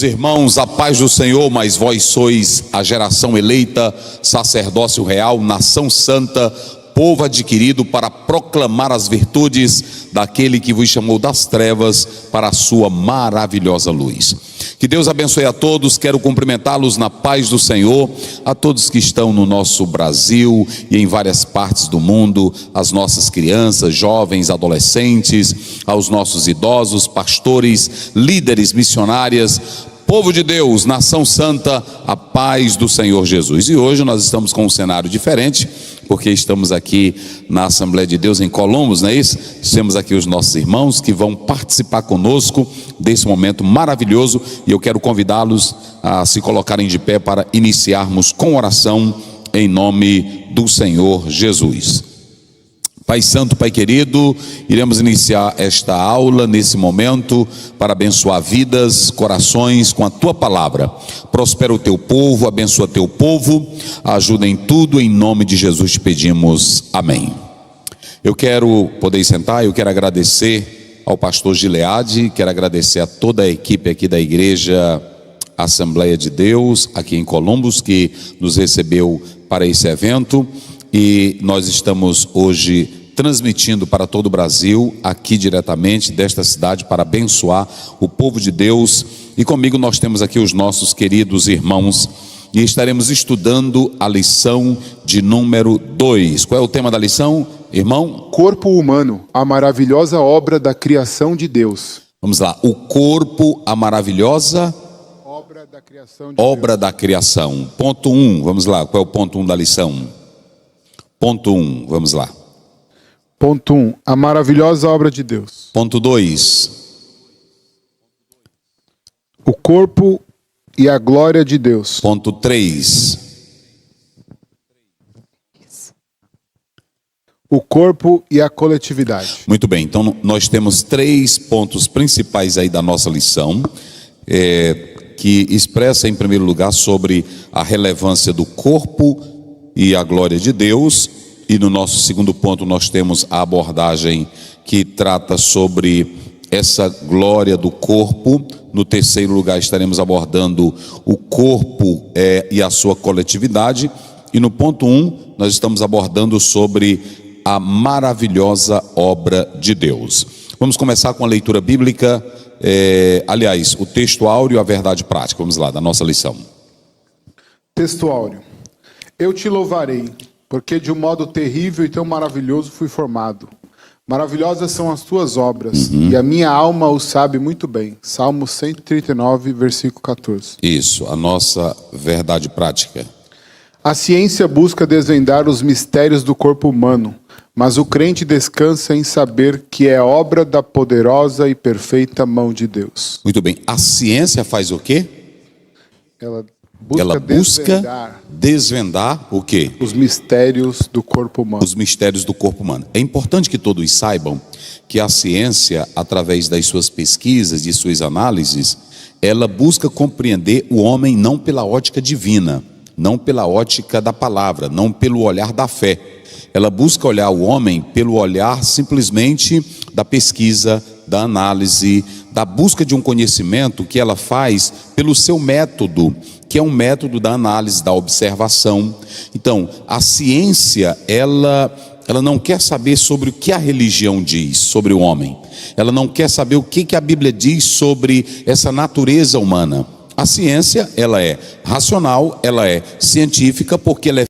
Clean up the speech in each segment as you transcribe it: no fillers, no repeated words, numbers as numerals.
Irmãos, a paz do Senhor, mas vós sois a geração eleita, sacerdócio real, nação santa, povo adquirido para proclamar as virtudes daquele que vos chamou das trevas para a sua maravilhosa luz. Que Deus abençoe a todos. Quero cumprimentá-los na paz do Senhor, a todos que estão no nosso Brasil e em várias partes do mundo, as nossas crianças, jovens, adolescentes, aos nossos idosos, pastores, líderes, missionárias, povo de Deus, nação santa, a paz do Senhor Jesus. E hoje nós estamos com um cenário diferente, porque estamos aqui na Assembleia de Deus em Columbus, não é isso? Temos aqui os nossos irmãos que vão participar conosco desse momento maravilhoso, e eu quero convidá-los a se colocarem de pé para iniciarmos com oração em nome do Senhor Jesus. Pai Santo, Pai querido, iremos iniciar esta aula nesse momento para abençoar vidas, corações com a Tua palavra. Prospera o Teu povo, abençoa Teu povo, ajuda em tudo, em nome de Jesus te pedimos, amém. Eu quero poder sentar, eu quero agradecer ao pastor Gileade, quero agradecer a toda a equipe aqui da igreja Assembleia de Deus, aqui em Columbus, que nos recebeu para esse evento, e nós estamos hoje transmitindo para todo o Brasil, aqui diretamente desta cidade, para abençoar o povo de Deus. E comigo nós temos aqui os nossos queridos irmãos, e estaremos estudando a lição de número 2. Qual é o tema da lição, irmão? Corpo humano, a maravilhosa obra da criação de Deus. Vamos lá, o corpo, a maravilhosa obra da criação de Deus. Da criação. Ponto 1, vamos lá, qual é o ponto 1 da lição? Ponto 1, vamos lá. Ponto 1, a maravilhosa obra de Deus. Ponto 2. O corpo e a glória de Deus. Ponto 3. O corpo e a coletividade. Muito bem, então nós temos 3 pontos principais aí da nossa lição, que expressa em primeiro lugar sobre a relevância do corpo e a glória de Deus. E no nosso segundo ponto nós temos a abordagem que trata sobre essa glória do corpo. No terceiro lugar estaremos abordando o corpo e a sua coletividade. E no ponto 1 nós estamos abordando sobre a maravilhosa obra de Deus. Vamos começar com a leitura bíblica, aliás, o texto áureo, a verdade prática. Vamos lá, da nossa lição. Texto áureo. Eu te louvarei, porque de um modo terrível e tão maravilhoso fui formado. Maravilhosas são as tuas obras, e a minha alma o sabe muito bem. Salmo 139, versículo 14. Isso, a nossa verdade prática. A ciência busca desvendar os mistérios do corpo humano, mas o crente descansa em saber que é obra da poderosa e perfeita mão de Deus. Muito bem, a ciência faz o quê? Ela busca desvendar o quê? Os mistérios do corpo humano. Os mistérios do corpo humano. É importante que todos saibam que a ciência, através das suas pesquisas, de suas análises, ela busca compreender o homem não pela ótica divina, não pela ótica da palavra, não pelo olhar da fé. Ela busca olhar o homem pelo olhar simplesmente da pesquisa, da análise, da busca de um conhecimento que ela faz pelo seu método, que é um método da análise, da observação. Então, a ciência, ela não quer saber sobre o que a religião diz sobre o homem. Ela não quer saber o que a Bíblia diz sobre essa natureza humana. A ciência, ela é racional, ela é científica, porque ela é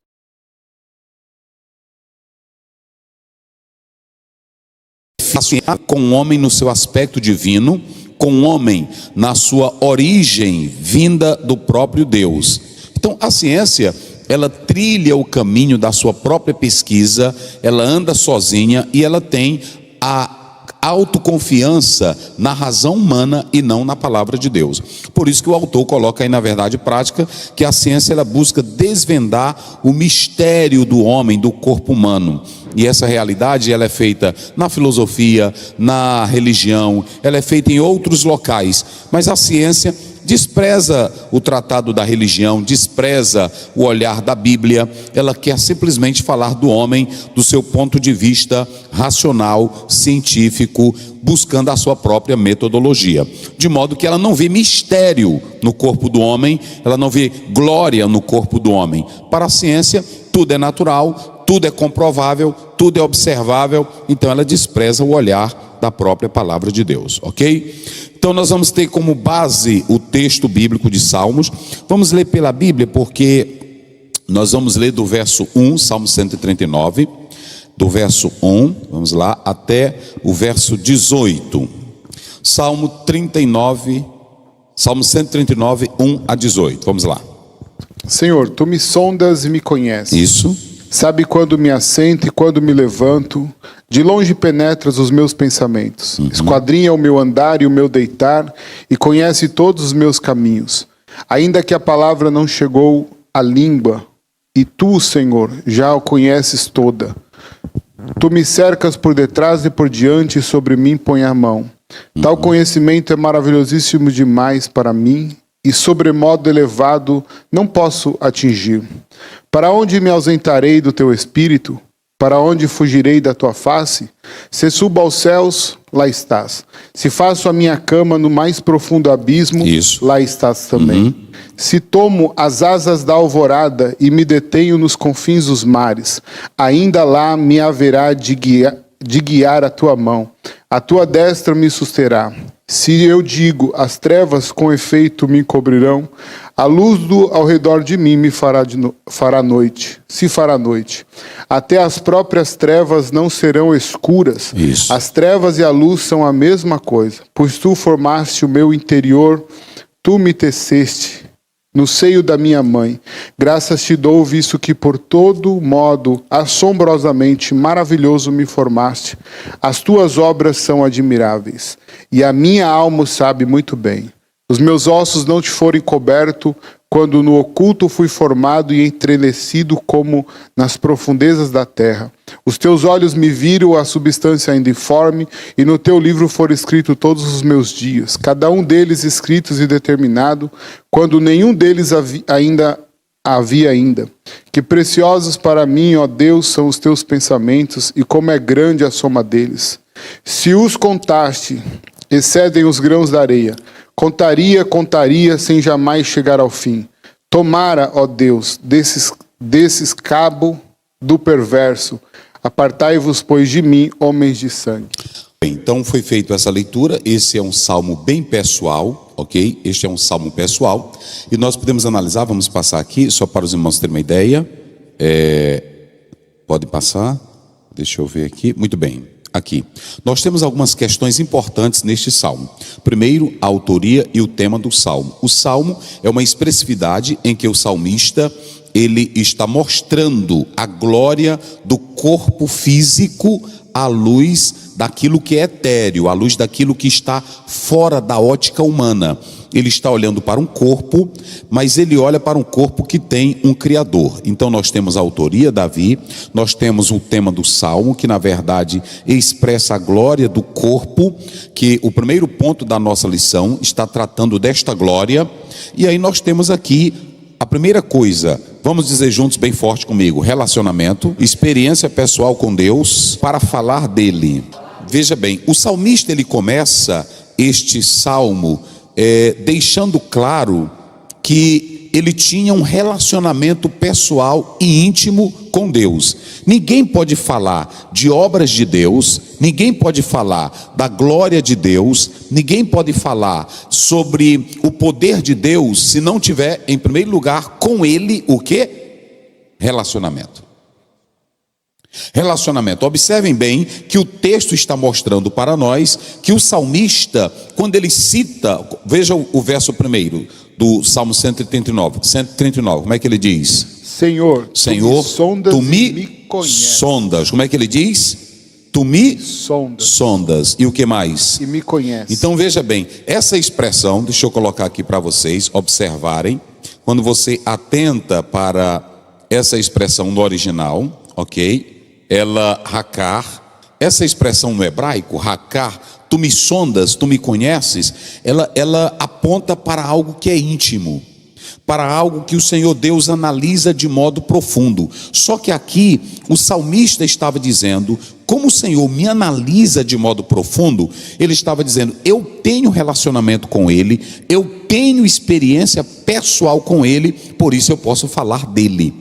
com o homem no seu aspecto divino, com o homem na sua origem vinda do próprio Deus. Então a ciência, ela trilha o caminho da sua própria pesquisa, ela anda sozinha e ela tem a autoconfiança na razão humana e não na palavra de Deus. Por isso que o autor coloca aí na verdade prática que a ciência, ela busca desvendar o mistério do homem, do corpo humano. E essa realidade, ela é feita na filosofia, na religião, ela é feita em outros locais. Mas a ciência despreza o tratado da religião, despreza o olhar da Bíblia. Ela quer simplesmente falar do homem do seu ponto de vista racional, científico, buscando a sua própria metodologia, de modo que ela não vê mistério no corpo do homem, ela não vê glória no corpo do homem. Para a ciência, tudo é natural, tudo é comprovável, tudo é observável, então ela despreza o olhar da própria palavra de Deus, ok? Então nós vamos ter como base o texto bíblico de Salmos. Vamos ler pela Bíblia, porque nós vamos ler do verso 1, Salmo 139, do verso 1, vamos lá, até o verso 18. Salmo 139, 1 a 18, vamos lá. Senhor, tu me sondas e me conheces. Isso. Sabe quando me assento e quando me levanto. De longe penetras os meus pensamentos. Esquadrinha o meu andar e o meu deitar, e conhece todos os meus caminhos. Ainda que a palavra não chegou à língua, e tu, Senhor, já o conheces toda. Tu me cercas por detrás e por diante, e sobre mim põe a mão. Tal conhecimento é maravilhosíssimo demais para mim, e sobremodo elevado não posso atingir. Para onde me ausentarei do teu espírito? Para onde fugirei da tua face? Se subo aos céus, lá estás. Se faço a minha cama no mais profundo abismo, lá estás também. Se tomo as asas da alvorada e me detenho nos confins dos mares, ainda lá me haverá de guiar a tua mão. A tua destra me susterá. Se eu digo, as trevas com efeito me cobrirão, a luz ao redor de mim me fará noite. Até as próprias trevas não serão escuras. Isso. As trevas e a luz são a mesma coisa, pois tu formaste o meu interior, tu me teceste no seio da minha mãe. Graças te dou, visto que por todo modo assombrosamente maravilhoso me formaste. As tuas obras são admiráveis, e a minha alma sabe muito bem. Os meus ossos não te foram cobertos, quando no oculto fui formado e entrelaçado como nas profundezas da terra. Os teus olhos me viram a substância ainda informe, e no teu livro foram escritos todos os meus dias, cada um deles escritos e determinado, quando nenhum deles havia ainda. Que preciosos para mim, ó Deus, são os teus pensamentos, e como é grande a soma deles. Se os contaste, excedem os grãos da areia. Contaria, sem jamais chegar ao fim. Tomara, ó Deus, desses cabo do perverso. Apartai-vos, pois, de mim, homens de sangue. Então foi feita essa leitura. Esse é um salmo bem pessoal, ok? Este é um salmo pessoal. E nós podemos analisar, vamos passar aqui, só para os irmãos terem uma ideia. Pode passar, deixa eu ver aqui, muito bem. Aqui, nós temos algumas questões importantes neste salmo. Primeiro, a autoria e o tema do salmo. O salmo é uma expressividade em que o salmista, ele está mostrando a glória do corpo físico à luz daquilo que é etéreo, à luz daquilo que está fora da ótica humana. Ele está olhando para um corpo, mas ele olha para um corpo que tem um Criador. Então nós temos a autoria, Davi, nós temos o tema do Salmo, que na verdade expressa a glória do corpo, que o primeiro ponto da nossa lição está tratando desta glória. E aí nós temos aqui a primeira coisa, vamos dizer juntos bem forte comigo: relacionamento, experiência pessoal com Deus, para falar dele. Veja bem, o salmista ele começa este salmo deixando claro que ele tinha um relacionamento pessoal e íntimo com Deus. Ninguém pode falar de obras de Deus, ninguém pode falar da glória de Deus, ninguém pode falar sobre o poder de Deus se não tiver, em primeiro lugar, com ele o quê? Relacionamento. Relacionamento. Observem bem que o texto está mostrando para nós que o salmista, quando ele cita, veja o verso primeiro do Salmo 139, como é que ele diz? Senhor, tu me sondas. Como é que ele diz? Tu me sondas. E o que mais? E me conhece. Então veja bem, essa expressão, deixa eu colocar aqui para vocês observarem, quando você atenta para essa expressão no original, ok? Ela, hakar, essa expressão no hebraico, hakar, tu me sondas, tu me conheces, ela aponta para algo que é íntimo, para algo que o Senhor Deus analisa de modo profundo. Só que aqui o salmista estava dizendo, como o Senhor me analisa de modo profundo, ele estava dizendo, eu tenho relacionamento com Ele, eu tenho experiência pessoal com Ele, por isso eu posso falar dele.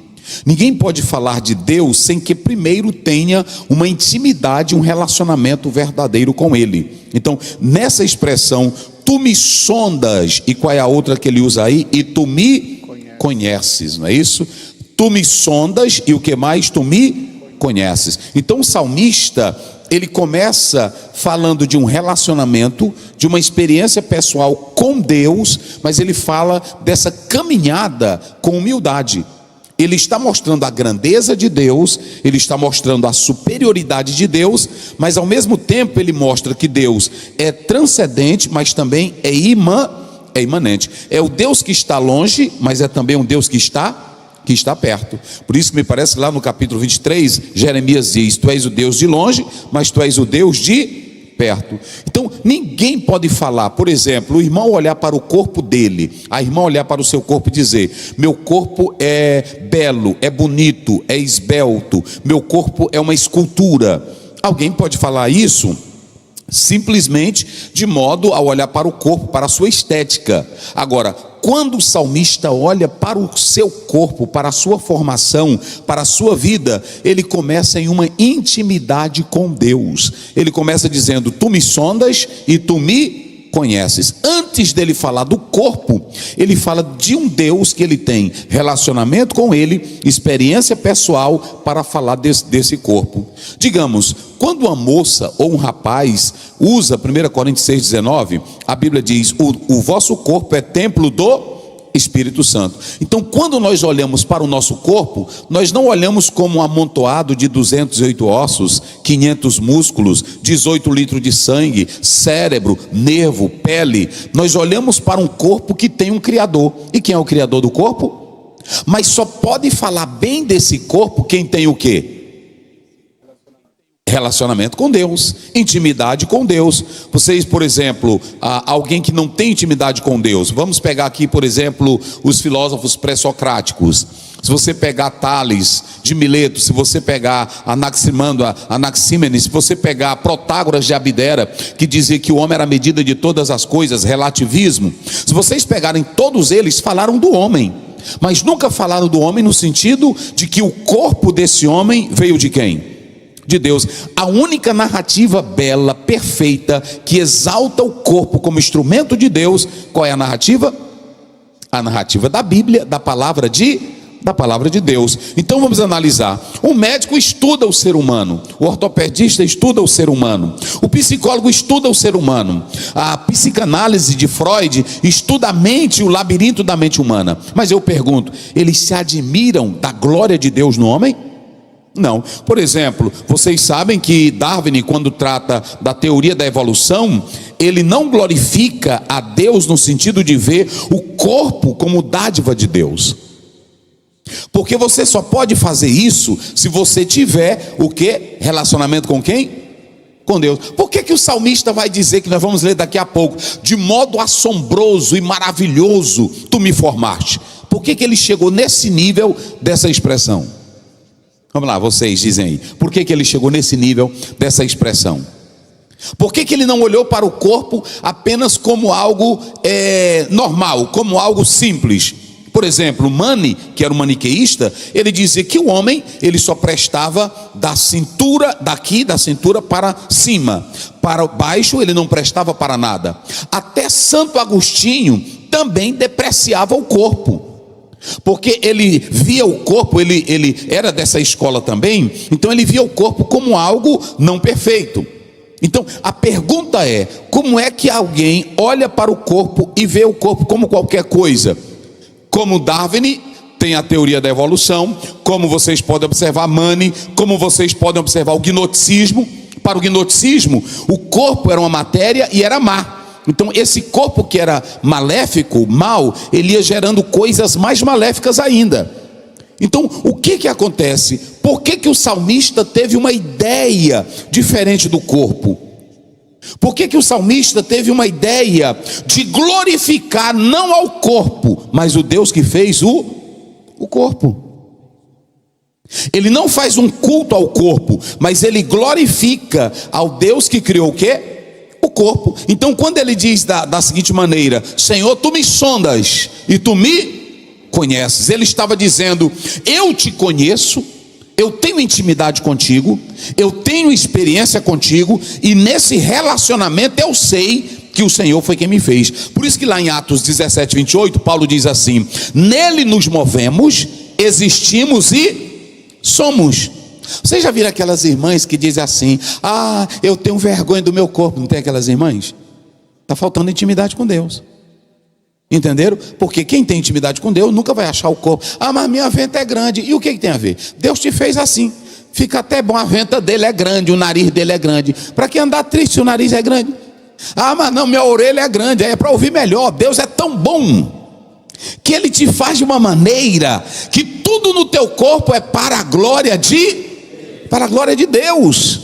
Ninguém pode falar de Deus sem que primeiro tenha uma intimidade, um relacionamento verdadeiro com Ele. Então, nessa expressão, tu me sondas, e qual é a outra que ele usa aí? E tu me conheces, não é isso? Tu me sondas, e o que mais? Tu me conheces. Então o salmista, ele começa falando de um relacionamento, de uma experiência pessoal com Deus, mas ele fala dessa caminhada com humildade. Ele está mostrando a grandeza de Deus, ele está mostrando a superioridade de Deus, mas ao mesmo tempo ele mostra que Deus é transcendente, mas também é imanente. É o Deus que está longe, mas é também um Deus que está perto. Por isso que me parece lá no capítulo 23, Jeremias diz, tu és o Deus de longe, mas tu és o Deus de perto. Então ninguém pode falar, por exemplo, o irmão olhar para o corpo dele, a irmã olhar para o seu corpo e dizer, meu corpo é belo, é bonito, é esbelto, meu corpo é uma escultura. Alguém pode falar isso simplesmente de modo a olhar para o corpo, para a sua estética. Agora, quando o salmista olha para o seu corpo, para a sua formação, para a sua vida, ele começa em uma intimidade com Deus. Ele começa dizendo, tu me sondas e tu me conheces. Antes dele falar do corpo, ele fala de um Deus que ele tem relacionamento com ele, experiência pessoal para falar desse corpo. Digamos, quando uma moça ou um rapaz usa 1 Coríntios 6,19, a Bíblia diz, o vosso corpo é templo do Espírito Santo. Então quando nós olhamos para o nosso corpo, nós não olhamos como um amontoado de 208 ossos, 500 músculos, 18 litros de sangue, cérebro, nervo, pele. Nós olhamos para um corpo que tem um Criador. E quem é o Criador do corpo? Mas só pode falar bem desse corpo quem tem o quê? Relacionamento com Deus, intimidade com Deus. Vocês, por exemplo, alguém que não tem intimidade com Deus, vamos pegar aqui, por exemplo, os filósofos pré-socráticos. Se você pegar Tales de Mileto, se você pegar Anaxímenes, se você pegar Protágoras de Abdera, que dizia que o homem era a medida de todas as coisas, relativismo. Se vocês pegarem todos eles, falaram do homem, mas nunca falaram do homem no sentido de que o corpo desse homem veio de quem? De Deus. A única narrativa bela, perfeita, que exalta o corpo como instrumento de Deus, qual é a narrativa? A narrativa da Bíblia, da palavra de Deus. Então vamos analisar. O médico estuda o ser humano, o ortopedista estuda o ser humano, o psicólogo estuda o ser humano, a psicanálise de Freud estuda a mente, o labirinto da mente humana. Mas eu pergunto, eles se admiram da glória de Deus no homem? Não. Por exemplo, vocês sabem que Darwin, quando trata da teoria da evolução, ele não glorifica a Deus no sentido de ver o corpo como dádiva de Deus. Porque você só pode fazer isso se você tiver o quê? Relacionamento com quem? Com Deus. Por que o salmista vai dizer, que nós vamos ler daqui a pouco, de modo assombroso e maravilhoso tu me formaste? Por que ele chegou nesse nível dessa expressão? Vamos lá, vocês dizem aí, por que ele chegou nesse nível dessa expressão? Por que ele não olhou para o corpo apenas como algo normal, como algo simples? Por exemplo, Mani, que era um maniqueísta, ele dizia que o homem, ele só prestava da cintura para cima, para baixo ele não prestava para nada. Até Santo Agostinho também depreciava o corpo, porque ele via o corpo, ele era dessa escola também, então ele via o corpo como algo não perfeito. Então a pergunta é, como é que alguém olha para o corpo e vê o corpo como qualquer coisa? Como Darwin tem a teoria da evolução, como vocês podem observar Mani, como vocês podem observar o gnosticismo. Para o gnosticismo, o corpo era uma matéria e era má. Então esse corpo que era maléfico, mal, ele ia gerando coisas mais maléficas ainda. Então o que acontece? Por que o salmista teve uma ideia diferente do corpo? Por que que o salmista teve uma ideia de glorificar não ao corpo, mas o Deus que fez o corpo? Ele não faz um culto ao corpo, mas ele glorifica ao Deus que criou o quê? O corpo. Então quando ele diz da seguinte maneira: Senhor, tu me sondas e tu me conheces, ele estava dizendo: eu te conheço, eu tenho intimidade contigo, eu tenho experiência contigo, e nesse relacionamento eu sei que o Senhor foi quem me fez. Por isso que lá em Atos 17, 28, Paulo diz assim: nele nos movemos, existimos e somos. Vocês já viram aquelas irmãs que dizem assim: ah, eu tenho vergonha do meu corpo? Não tem aquelas irmãs? Está faltando intimidade com Deus. Entenderam? Porque quem tem intimidade com Deus nunca vai achar o corpo. Ah, mas minha venta é grande. E o que tem a ver? Deus te fez assim. Fica até bom, a venta dele é grande, o nariz dele é grande. Para que andar triste se o nariz é grande? Ah, mas não, minha orelha é grande. É para ouvir melhor. Deus é tão bom que ele te faz de uma maneira que tudo no teu corpo é para a glória de Deus.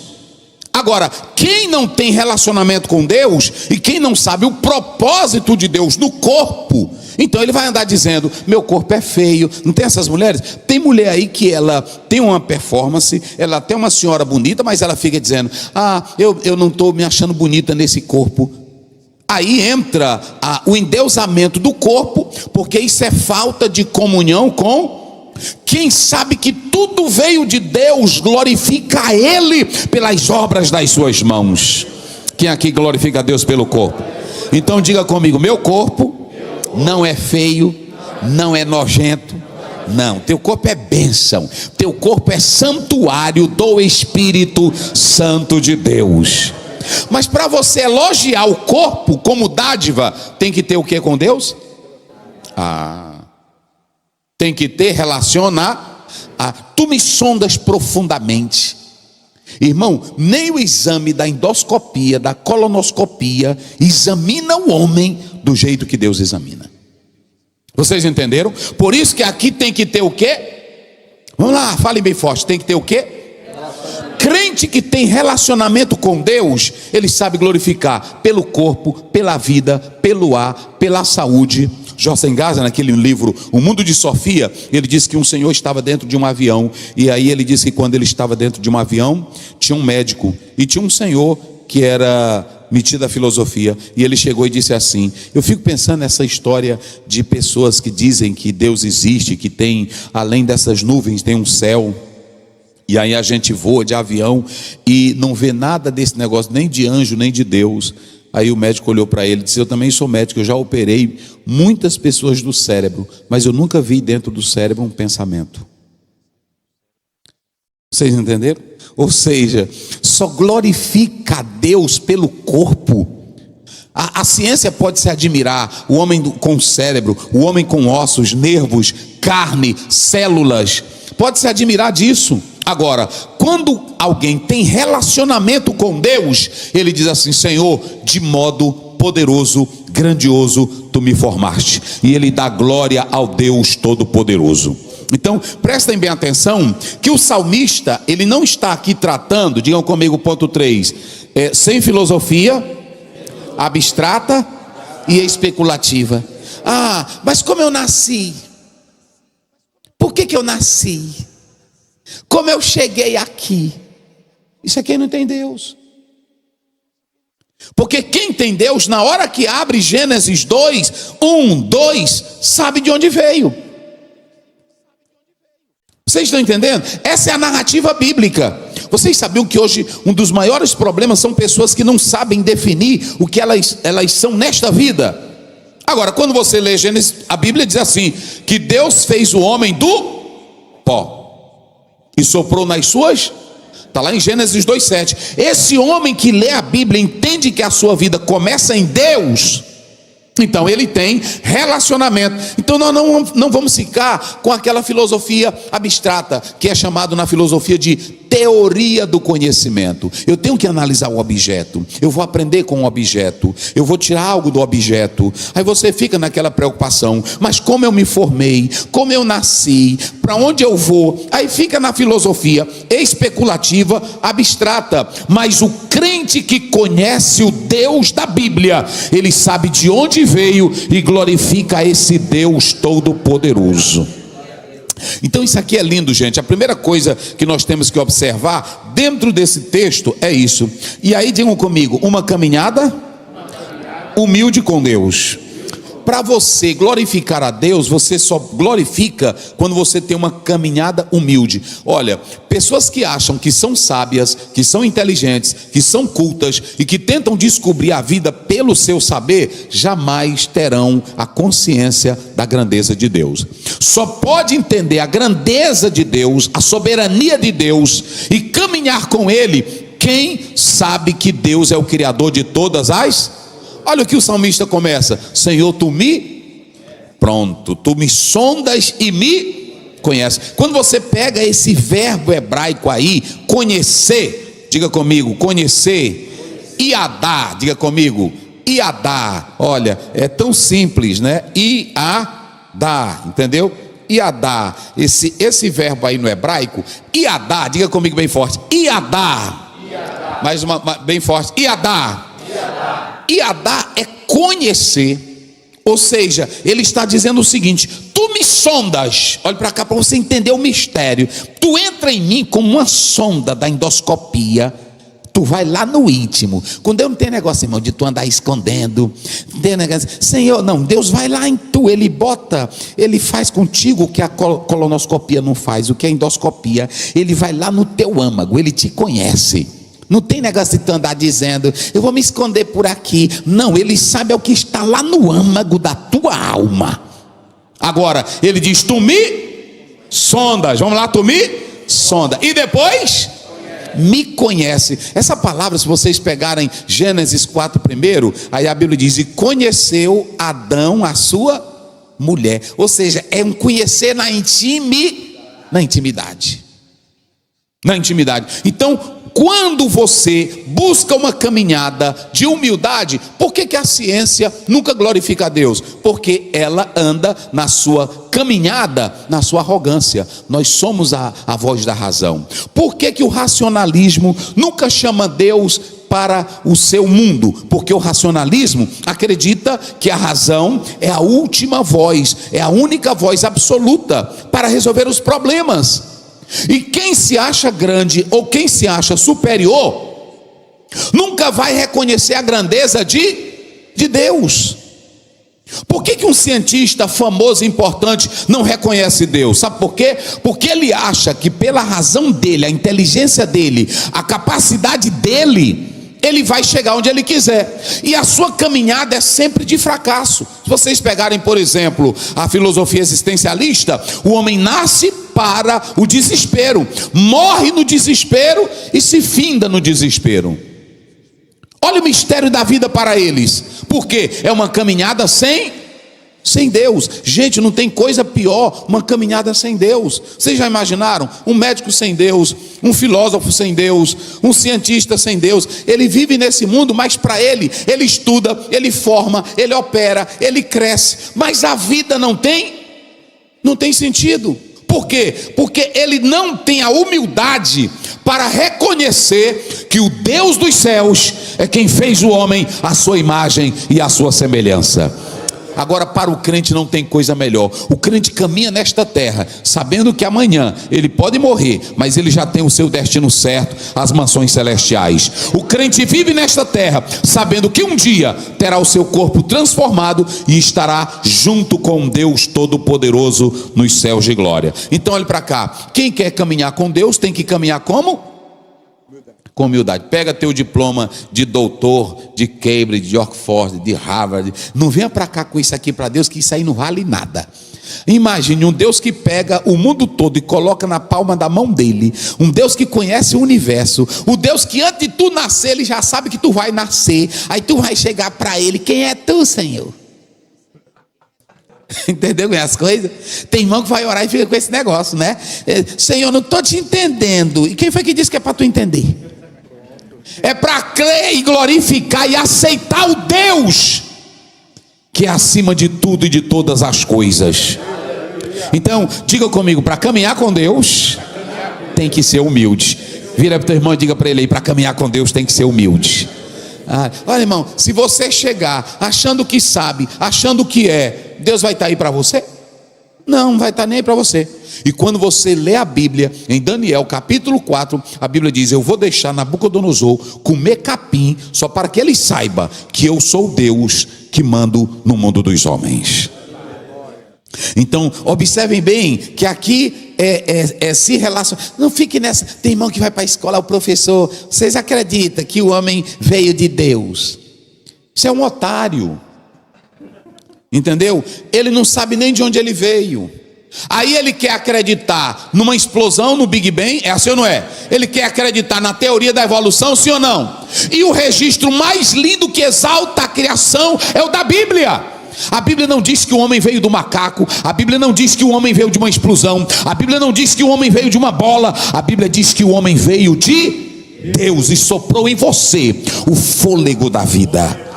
Agora, quem não tem relacionamento com Deus e quem não sabe o propósito de Deus no corpo, então ele vai andar dizendo: meu corpo é feio. Não tem essas mulheres? Tem mulher aí que ela tem uma performance, ela tem uma senhora bonita, mas ela fica dizendo: ah, eu não estou me achando bonita nesse corpo. Aí entra o endeusamento do corpo, porque isso é falta de comunhão com quem sabe que tudo veio de Deus. Glorifica a Ele pelas obras das suas mãos. Quem aqui glorifica a Deus pelo corpo? Então diga comigo: meu corpo não é feio, não é nojento. Não, teu corpo é bênção. Teu corpo é santuário do Espírito Santo de Deus. Mas para você elogiar o corpo como dádiva, tem que ter o que com Deus? Tem que ter tu me sondas profundamente. Irmão, nem o exame da endoscopia, da colonoscopia examina o homem do jeito que Deus examina. Vocês entenderam? Por isso que aqui tem que ter o quê? Vamos lá, fale bem forte. Tem que ter o quê? Crente que tem relacionamento com Deus, ele sabe glorificar pelo corpo, pela vida, pelo ar, pela saúde. Joyce Gaza, naquele livro O Mundo de Sofia, ele disse que um senhor estava dentro de um avião, e aí ele disse que quando ele estava dentro de um avião, tinha um médico, e tinha um senhor que era metido à filosofia, e ele chegou e disse assim: eu fico pensando nessa história de pessoas que dizem que Deus existe, que tem, além dessas nuvens, tem um céu, e aí a gente voa de avião e não vê nada desse negócio, nem de anjo, nem de Deus. Aí o médico olhou para ele e disse: eu também sou médico, eu já operei muitas pessoas do cérebro, mas eu nunca vi dentro do cérebro um pensamento. Vocês entenderam? Ou seja, só glorifica a Deus pelo corpo. A ciência pode se admirar, o homem com cérebro, o homem com ossos, nervos, carne, células, pode se admirar disso. Agora, quando alguém tem relacionamento com Deus, ele diz assim: Senhor, de modo poderoso, grandioso, tu me formaste. E ele dá glória ao Deus Todo-Poderoso. Então, prestem bem atenção, que o salmista, ele não está aqui tratando, digam comigo, ponto 3, sem filosofia, abstrata e especulativa. Ah, mas como eu nasci? Por que eu nasci? Como eu cheguei aqui? Isso é quem não tem Deus. Porque quem tem Deus, na hora que abre Gênesis 2, 1, 2, sabe de onde veio. Vocês estão entendendo? Essa é a narrativa bíblica. Vocês sabiam que hoje um dos maiores problemas são pessoas que não sabem definir o que elas são nesta vida. Agora, quando você lê Gênesis, a Bíblia diz assim, que Deus fez o homem do pó e soprou nas suas, está lá em Gênesis 2,7. Esse homem que lê a Bíblia entende que a sua vida começa em Deus, então ele tem relacionamento. Então nós não vamos ficar com aquela filosofia abstrata, que é chamado na filosofia de teoria do conhecimento. Eu tenho que analisar o objeto, eu vou aprender com o objeto, eu vou tirar algo do objeto. Aí você fica naquela preocupação, mas como eu me formei, como eu nasci, para onde eu vou? Aí fica na filosofia especulativa, abstrata. Mas o crente que conhece o Deus da Bíblia, ele sabe de onde veio e glorifica esse Deus todo-poderoso. Então isso aqui é lindo, gente. A primeira coisa que nós temos que observar dentro desse texto é isso. E aí digam comigo, uma caminhada humilde com Deus. Para você glorificar a Deus, você só glorifica quando você tem uma caminhada humilde. Olha, pessoas que acham que são sábias, que são inteligentes, que são cultas e que tentam descobrir a vida pelo seu saber, jamais terão a consciência da grandeza de Deus. Só pode entender a grandeza de Deus, a soberania de Deus e caminhar com Ele quem sabe que Deus é o Criador de todas as... Olha o que o salmista começa: Senhor, tu me sondas e me conheces. Quando você pega esse verbo hebraico aí, conhecer, diga comigo, conhecer, iadá, diga comigo, iadá. Olha, é tão simples, né? Iadá, entendeu? Iadá, esse verbo aí no hebraico, iadá, diga comigo bem forte, iadá. Mais uma, bem forte, iadá. Iadá é conhecer, ou seja, ele está dizendo o seguinte: tu me sondas, olha para cá para você entender o mistério. Tu entra em mim como uma sonda da endoscopia. Tu vai lá no íntimo. Com Deus não tem negócio, irmão, de tu andar escondendo. Não tem negócio, Senhor, não, Deus vai lá em tu, Ele bota, Ele faz contigo o que a colonoscopia não faz, o que a endoscopia. Ele vai lá no teu âmago, Ele te conhece. Não tem negócio de tu andar dizendo, eu vou me esconder por aqui. Não, Ele sabe o que está lá no âmago da tua alma. Agora, Ele diz, tu me sondas. Vamos lá, tu me sonda. E depois, me conhece. Essa palavra, se vocês pegarem Gênesis 4 primeiro, aí a Bíblia diz, e conheceu Adão a sua mulher. Ou seja, é um conhecer na intimidade. Na intimidade. Então, quando você busca uma caminhada de humildade, por que a ciência nunca glorifica a Deus? Porque ela anda na sua caminhada, na sua arrogância. Nós somos a voz da razão. Por que o racionalismo nunca chama Deus para o seu mundo? Porque o racionalismo acredita que a razão é a última voz, é a única voz absoluta para resolver os problemas. E quem se acha grande ou quem se acha superior nunca vai reconhecer a grandeza de Deus. Por que um cientista famoso e importante não reconhece Deus? Sabe por quê? Porque ele acha que pela razão dele, a inteligência dele, a capacidade dele, ele vai chegar onde ele quiser. E a sua caminhada é sempre de fracasso. Se vocês pegarem, por exemplo, a filosofia existencialista, o homem nasce para o desespero, morre no desespero e se finda no desespero. Olha o mistério da vida para eles. Porque é uma caminhada sem Deus. Gente, não tem coisa pior, uma caminhada sem Deus. Vocês já imaginaram? Um médico sem Deus, um filósofo sem Deus, um cientista sem Deus. Ele vive nesse mundo, mas para ele estuda, ele forma, ele opera, ele cresce. Mas a vida não tem sentido. Por quê? Porque ele não tem a humildade para reconhecer que o Deus dos céus é quem fez o homem à sua imagem e à sua semelhança. Agora, para o crente não tem coisa melhor. O crente caminha nesta terra sabendo que amanhã ele pode morrer, mas ele já tem o seu destino certo, as mansões celestiais. O crente vive nesta terra sabendo que um dia terá o seu corpo transformado e estará junto com Deus Todo-Poderoso nos céus de glória. Então olhe para cá, quem quer caminhar com Deus tem que caminhar como? Com humildade. Pega teu diploma de doutor de Cambridge, de Oxford, de Harvard. Não venha para cá com isso aqui para Deus, que isso aí não vale nada. Imagine um Deus que pega o mundo todo e coloca na palma da mão dele. Um Deus que conhece o universo. O Deus que antes de tu nascer, ele já sabe que tu vai nascer. Aí tu vai chegar para ele, quem é tu, Senhor? Entendeu as coisas? Tem irmão que vai orar e fica com esse negócio, né? Senhor, não estou te entendendo. E quem foi que disse que é para tu entender? É para crer e glorificar e aceitar o Deus que é acima de tudo e de todas as coisas. Então, diga comigo, para caminhar com Deus, tem que ser humilde. Vira para o teu irmão e diga para ele aí, para caminhar com Deus tem que ser humilde. Olha, irmão, se você chegar achando que sabe, achando que é, Deus vai estar aí para você? Não vai estar nem aí para você. E quando você lê a Bíblia, em Daniel capítulo 4, a Bíblia diz: eu vou deixar Nabucodonosor comer capim, só para que ele saiba que eu sou Deus que mando no mundo dos homens. Então, observem bem que aqui se relaciona. Não fique nessa. Tem irmão que vai para a escola, o professor, vocês acreditam que o homem veio de Deus? Isso é um otário. Entendeu? Ele não sabe nem de onde ele veio. Aí ele quer acreditar numa explosão no Big Bang, é assim ou não é? Ele quer acreditar na teoria da evolução, sim ou não? E o registro mais lindo que exalta a criação é o da Bíblia. A Bíblia não diz que o homem veio do macaco. A Bíblia não diz que o homem veio de uma explosão. A Bíblia não diz que o homem veio de uma bola. A Bíblia diz que o homem veio de Deus e soprou em você o fôlego da vida.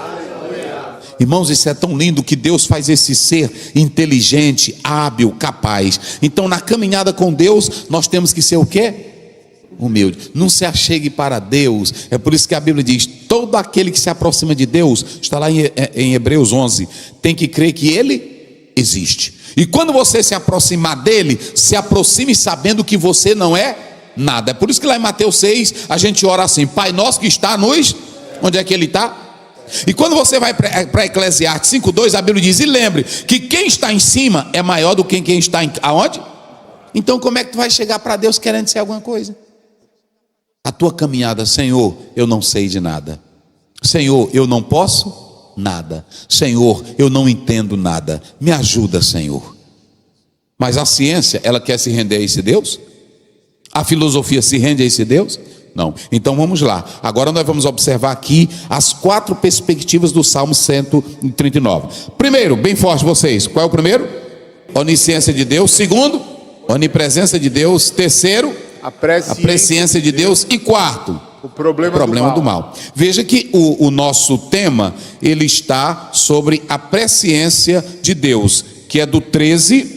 Irmãos, isso é tão lindo que Deus faz esse ser inteligente, hábil, capaz. Então, na caminhada com Deus, nós temos que ser o quê? Humilde. Não se achegue para Deus. É por isso que a Bíblia diz: todo aquele que se aproxima de Deus, está lá em Hebreus 11, tem que crer que Ele existe. E quando você se aproximar dele, se aproxime sabendo que você não é nada. É por isso que lá em Mateus 6 a gente ora assim: Pai nosso que está nos... Onde é que Ele está? E quando você vai para Eclesiastes 5:2, a Bíblia diz: e lembre que quem está em cima é maior do que quem está aonde? Então como é que tu vai chegar para Deus querendo ser alguma coisa? A tua caminhada: Senhor, eu não sei de nada. Senhor, eu não posso nada. Senhor, eu não entendo nada. Me ajuda, Senhor. Mas a ciência, ela quer se render a esse Deus? A filosofia se rende a esse Deus? Não. Então vamos lá. Agora nós vamos observar aqui as 4 perspectivas do Salmo 139. Primeiro, bem forte vocês. Qual é o primeiro? Onisciência de Deus. Segundo, onipresença de Deus. Terceiro, a presciência de Deus. E quarto, o problema do mal. Veja que o nosso tema, ele está sobre a presciência de Deus, que é do 13,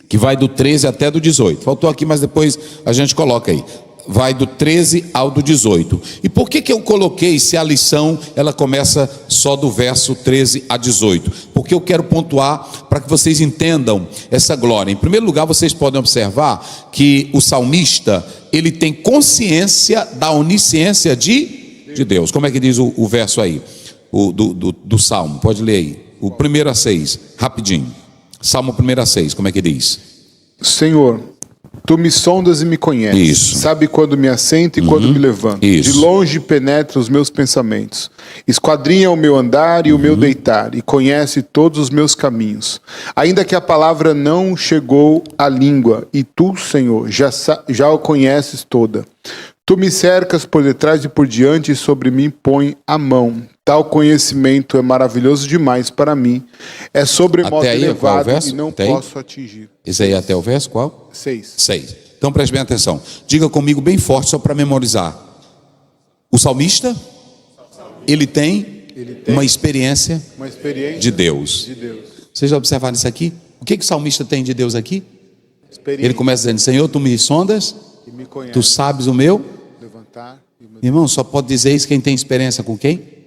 que vai do 13 até do 18. Faltou aqui, mas depois a gente coloca aí. Vai do 13 ao do 18. E por que eu coloquei, se a lição ela começa só do verso 13 a 18? Porque eu quero pontuar para que vocês entendam essa glória. Em primeiro lugar, vocês podem observar que o salmista, ele tem consciência da onisciência de Deus. Como é que diz o verso aí? Do Salmo, pode ler aí. O 1-6, rapidinho. Salmo 1-6, como é que diz? Senhor, tu me sondas e me conheces. Isso. Sabe quando me assento e quando me levanto. Isso. De longe penetra os meus pensamentos. Esquadrinha o meu andar e o meu deitar. E conhece todos os meus caminhos. Ainda que a palavra não chegou à língua. E tu, Senhor, já o conheces toda. Tu me cercas por detrás e por diante. E sobre mim põe a mão. Tal conhecimento é maravilhoso demais para mim. É sobremodo elevado e não posso atingir. Esse aí até o verso qual? 6. Então preste bem atenção. Diga comigo bem forte só para memorizar. O salmista, ele tem uma experiência de Deus. Vocês já observaram isso aqui? O que o salmista tem de Deus aqui? Ele começa dizendo: Senhor, tu me sondas, tu sabes o meu levantar. Irmão, só pode dizer isso quem tem experiência com quem?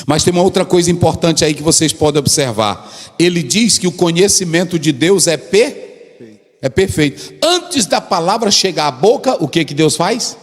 Mas tem uma outra coisa importante aí que vocês podem observar. Ele diz que o conhecimento de Deus é perfeito. Antes da palavra chegar à boca, o que Deus faz?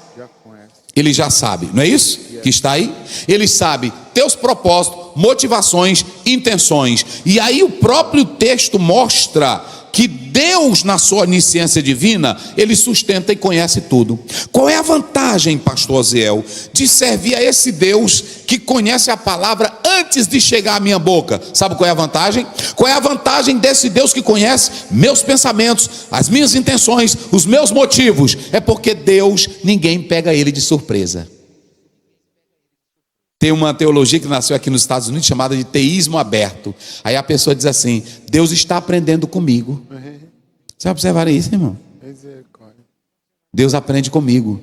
Ele já sabe, não é isso? Que está aí? Ele sabe teus propósitos, motivações, intenções. E aí o próprio texto mostra que Deus, na sua onisciência divina, ele sustenta e conhece tudo. Qual é a vantagem, pastor Aziel, de servir a esse Deus que conhece a palavra antes de chegar à minha boca? Sabe qual é a vantagem? Qual é a vantagem desse Deus que conhece meus pensamentos, as minhas intenções, os meus motivos? É porque Deus, ninguém pega ele de surpresa. Tem uma teologia que nasceu aqui nos Estados Unidos chamada de teísmo aberto. Aí a pessoa diz assim: Deus está aprendendo comigo. Você observaram isso, irmão? Deus aprende comigo.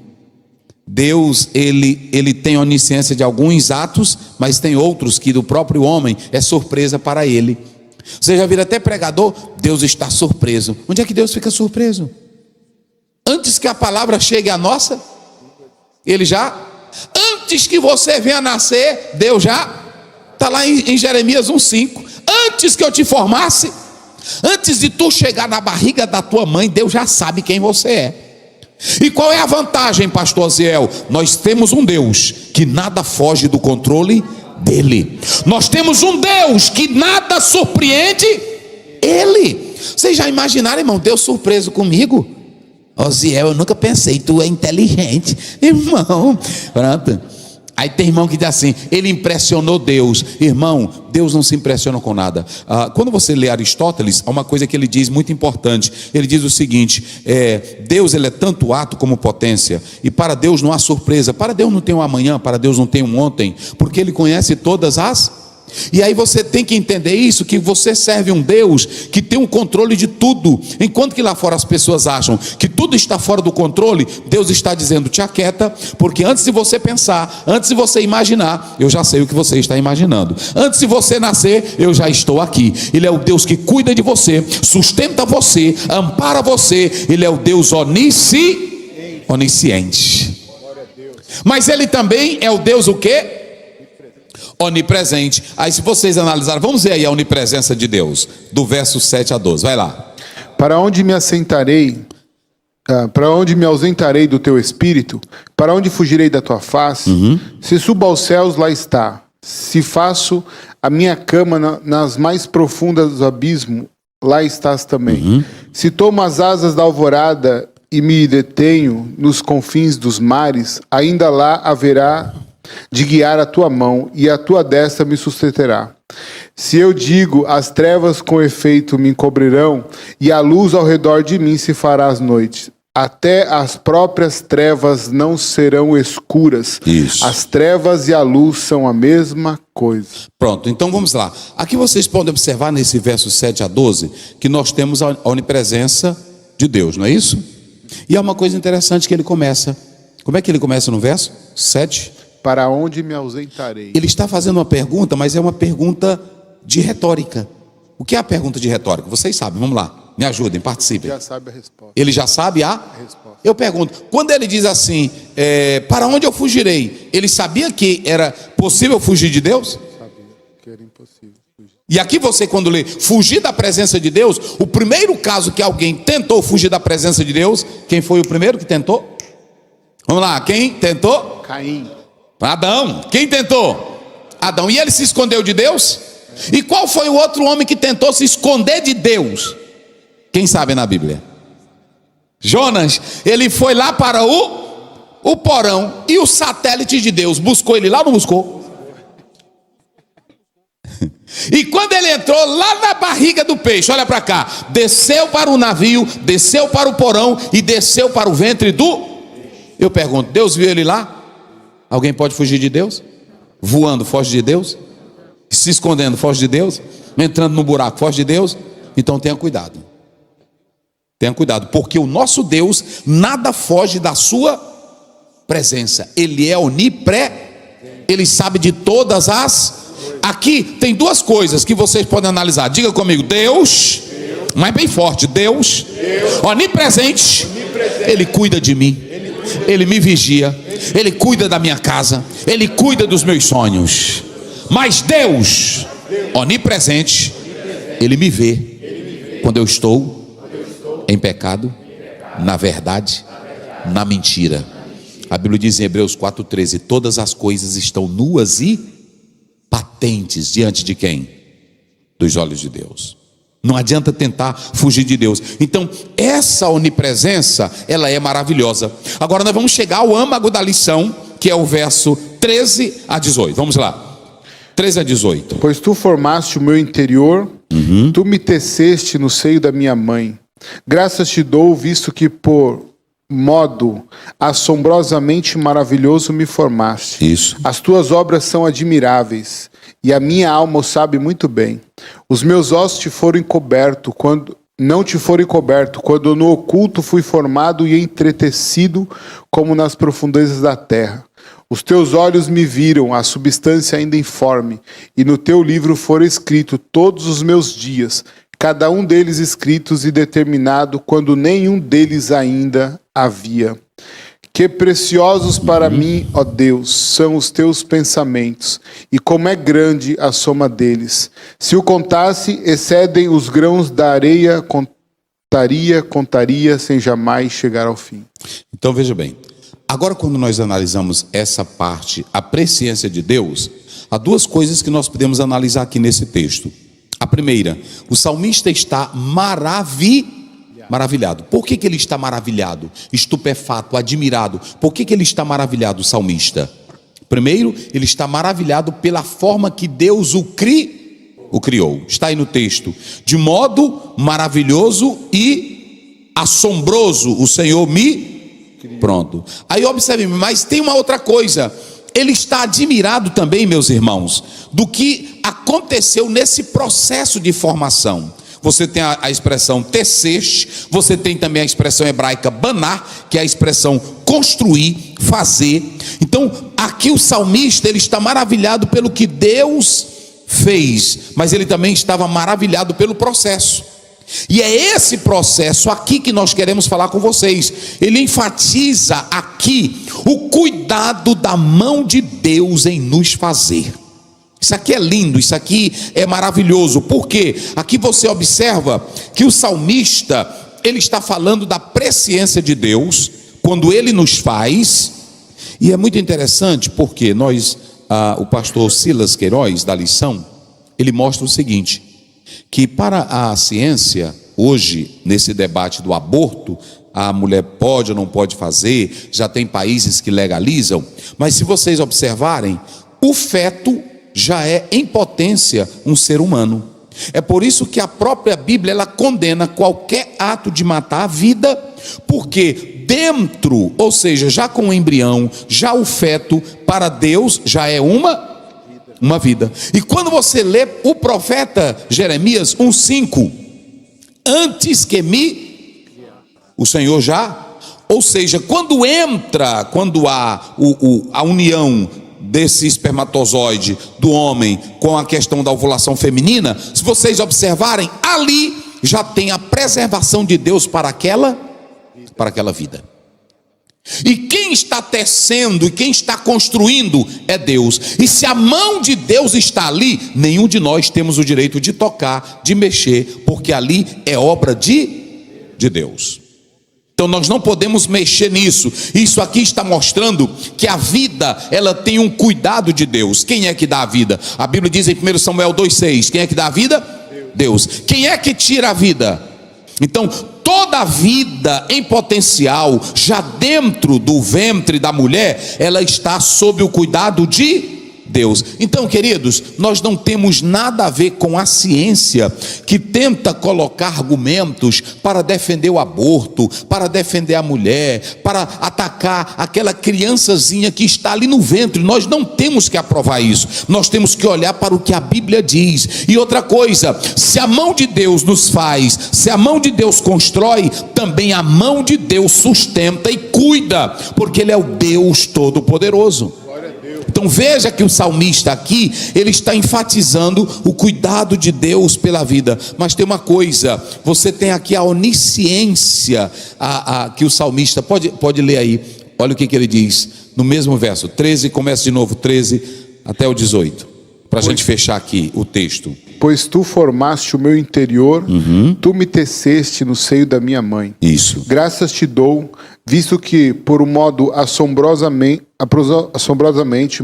Deus, ele tem onisciência de alguns atos, mas tem outros que do próprio homem é surpresa para ele. Você já viu até pregador? Deus está surpreso. Onde é que Deus fica surpreso? Antes que a palavra chegue à nossa, ele já... Antes que você venha nascer, Deus já... Está lá em Jeremias 1,5. Antes que eu te formasse, antes de tu chegar na barriga da tua mãe, Deus já sabe quem você é. E qual é a vantagem, pastor Aziel? Nós temos um Deus que nada foge do controle dele. Nós temos um Deus que nada surpreende ele. Vocês já imaginaram, irmão, Deus surpreso comigo? Aziel, eu nunca pensei, tu é inteligente, irmão. Pronto. Aí tem irmão que diz assim: ele impressionou Deus. Irmão, Deus não se impressiona com nada. Quando você lê Aristóteles, há uma coisa que ele diz muito importante. Ele diz o seguinte: Deus, ele é tanto ato como potência. E para Deus não há surpresa. Para Deus não tem um amanhã, para Deus não tem um ontem, porque ele conhece todas as... E aí você tem que entender isso, que você serve um Deus que tem um controle de tudo. Enquanto que lá fora as pessoas acham que tudo está fora do controle, Deus está dizendo: te aquieta, porque antes de você pensar, antes de você imaginar, eu já sei o que você está imaginando. Antes de você nascer, eu já estou aqui. Ele é o Deus que cuida de você, sustenta você, ampara você. Ele é o Deus onisciente. Mas ele também é o Deus o quê? Onipresente. Aí se vocês analisarem, vamos ver aí a onipresença de Deus, do verso 7 a 12, vai lá. Para onde me assentarei, para onde me ausentarei do teu espírito? Para onde fugirei da tua face? Se subo aos céus, lá está. Se faço a minha cama nas mais profundas do abismo, lá estás também. Se tomo as asas da alvorada e me detenho nos confins dos mares, ainda lá haverá de guiar a tua mão, e a tua destra me sustentará. Se eu digo: as trevas com efeito me encobrirão, e a luz ao redor de mim se fará às noites, até as próprias trevas não serão escuras. Isso. As trevas e a luz são a mesma coisa. Pronto, então vamos lá. Aqui vocês podem observar nesse verso 7 a 12 que nós temos a onipresença de Deus, não é isso? E há uma coisa interessante que ele começa. Como é que ele começa no verso 7? Para onde me ausentarei? Ele está fazendo uma pergunta, mas é uma pergunta de retórica. O que é a pergunta de retórica? Vocês sabem, vamos lá, me ajudem, participem. Já sabe a resposta. Ele já sabe a resposta. Eu pergunto, quando ele diz assim, para onde eu fugirei? Ele sabia que era possível fugir de Deus? Sabia que era impossível fugir. E aqui você, quando lê fugir da presença de Deus, o primeiro caso que alguém tentou fugir da presença de Deus, quem foi o primeiro que tentou? Vamos lá, quem tentou? Caim. Adão. Quem tentou? Adão. E ele se escondeu de Deus? E qual foi o outro homem que tentou se esconder de Deus? Quem sabe na Bíblia? Jonas. Ele foi lá para o porão. E o satélite de Deus buscou ele lá ou não buscou? E quando ele entrou lá na barriga do peixe, olha para cá, desceu para o navio, desceu para o porão e desceu para o ventre do... Eu pergunto, Deus viu ele lá? Alguém pode fugir de Deus? Voando, foge de Deus? Se escondendo, foge de Deus? Entrando no buraco, foge de Deus? Então tenha cuidado. Tenha cuidado, porque o nosso Deus, nada foge da sua presença. Ele é onipresente. Ele sabe de todas as... Aqui tem duas coisas que vocês podem analisar. Diga comigo, Deus, mas bem forte, Deus, onipresente. Ele cuida de mim. Ele me vigia. Ele cuida da minha casa. Ele cuida dos meus sonhos. Mas Deus, onipresente, Ele me vê quando eu estou em pecado, na verdade, na mentira. A Bíblia diz em Hebreus 4,13: todas as coisas estão nuas e patentes diante de quem? Dos olhos de Deus. Não adianta tentar fugir de Deus. Então essa onipresença, ela é maravilhosa. Agora nós vamos chegar ao âmago da lição, que é o verso 13 a 18. Vamos lá, 13 a 18. Pois tu formaste o meu interior, tu me teceste no seio da minha mãe. Graças te dou, visto que por modo assombrosamente maravilhoso me formaste. Isso. As tuas obras são admiráveis, e a minha alma o sabe muito bem. Os meus ossos te foram encobertos quando não te foram encobertos, quando no oculto fui formado e entretecido como nas profundezas da terra. Os teus olhos me viram, a substância ainda informe, e no teu livro foram escritos todos os meus dias, cada um deles escritos e determinado, quando nenhum deles ainda havia. Que preciosos para mim, ó Deus, são os teus pensamentos, e como é grande a soma deles. Se o contasse, excedem os grãos da areia, contaria, sem jamais chegar ao fim. Então veja bem, agora quando nós analisamos essa parte, a presciência de Deus, há duas coisas que nós podemos analisar aqui nesse texto. A primeira, o salmista está maravilhado. Por que ele está maravilhado? Estupefato, admirado. Por que ele está maravilhado, o salmista? Primeiro, ele está maravilhado pela forma que Deus o criou. Está aí no texto. De modo maravilhoso e assombroso, o Senhor me... Pronto. Aí observe, mas tem uma outra coisa. Ele está admirado também, meus irmãos, do que aconteceu nesse processo de formação. Você tem a expressão tecer, você tem também a expressão hebraica banar, que é a expressão construir, fazer. Então, aqui o salmista, ele está maravilhado pelo que Deus fez, mas ele também estava maravilhado pelo processo. E é esse processo aqui que nós queremos falar com vocês. Ele enfatiza aqui o cuidado da mão de Deus em nos fazer. Isso aqui é lindo, isso aqui é maravilhoso, porque aqui você observa que o salmista, ele está falando da presciência de Deus, quando ele nos faz, e é muito interessante porque o pastor Silas Queiroz, da lição, ele mostra o seguinte, que para a ciência, hoje, nesse debate do aborto, a mulher pode ou não pode fazer, já tem países que legalizam, mas se vocês observarem, o feto já é em potência um ser humano. É por isso que a própria Bíblia, ela condena qualquer ato de matar a vida, porque dentro, ou seja, já com o embrião, já o feto, para Deus já é uma vida. E quando você lê o profeta Jeremias 1:5, antes que o Senhor já, ou seja, quando há a união desse espermatozoide do homem com a questão da ovulação feminina, se vocês observarem, ali já tem a preservação de Deus para aquela vida. E quem está tecendo e quem está construindo é Deus. E se a mão de Deus está ali, nenhum de nós temos o direito de tocar, de mexer, porque ali é obra de Deus. Então nós não podemos mexer nisso. Isso aqui está mostrando que a vida, ela tem um cuidado de Deus. Quem é que dá a vida? A Bíblia diz em 1 Samuel 2:6, quem é que dá a vida? Deus. Quem é que tira a vida? Então toda a vida em potencial, já dentro do ventre da mulher, ela está sob o cuidado de Deus. Então, queridos, nós não temos nada a ver com a ciência que tenta colocar argumentos para defender o aborto, para defender a mulher, para atacar aquela criançazinha que está ali no ventre. Nós não temos que aprovar isso. Nós temos que olhar para o que a Bíblia diz. E outra coisa, se a mão de Deus nos faz, se a mão de Deus constrói, também a mão de Deus sustenta e cuida, porque Ele é o Deus Todo-Poderoso. Então veja que o salmista aqui, ele está enfatizando o cuidado de Deus pela vida. Mas tem uma coisa, você tem aqui a onisciência que o salmista, pode ler aí, olha o que ele diz, no mesmo verso, 13, começa de novo, 13 até o 18, para a gente fechar aqui o texto. Pois tu formaste o meu interior, tu me teceste no seio da minha mãe. Isso. Graças te dou, visto que por um modo assombrosamente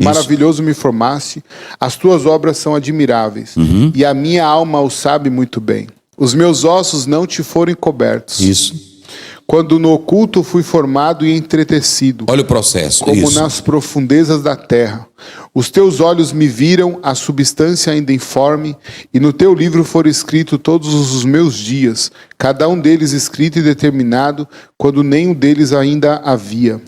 maravilhoso me formaste, as tuas obras são admiráveis, e a minha alma o sabe muito bem. Os meus ossos não te foram encobertos. Isso. quando no oculto fui formado e entretecido, Olha o processo. como Isso. nas profundezas da terra. Os teus olhos me viram a substância ainda informe, e no teu livro foram escritos todos os meus dias, cada um deles escrito e determinado, quando nenhum deles ainda havia.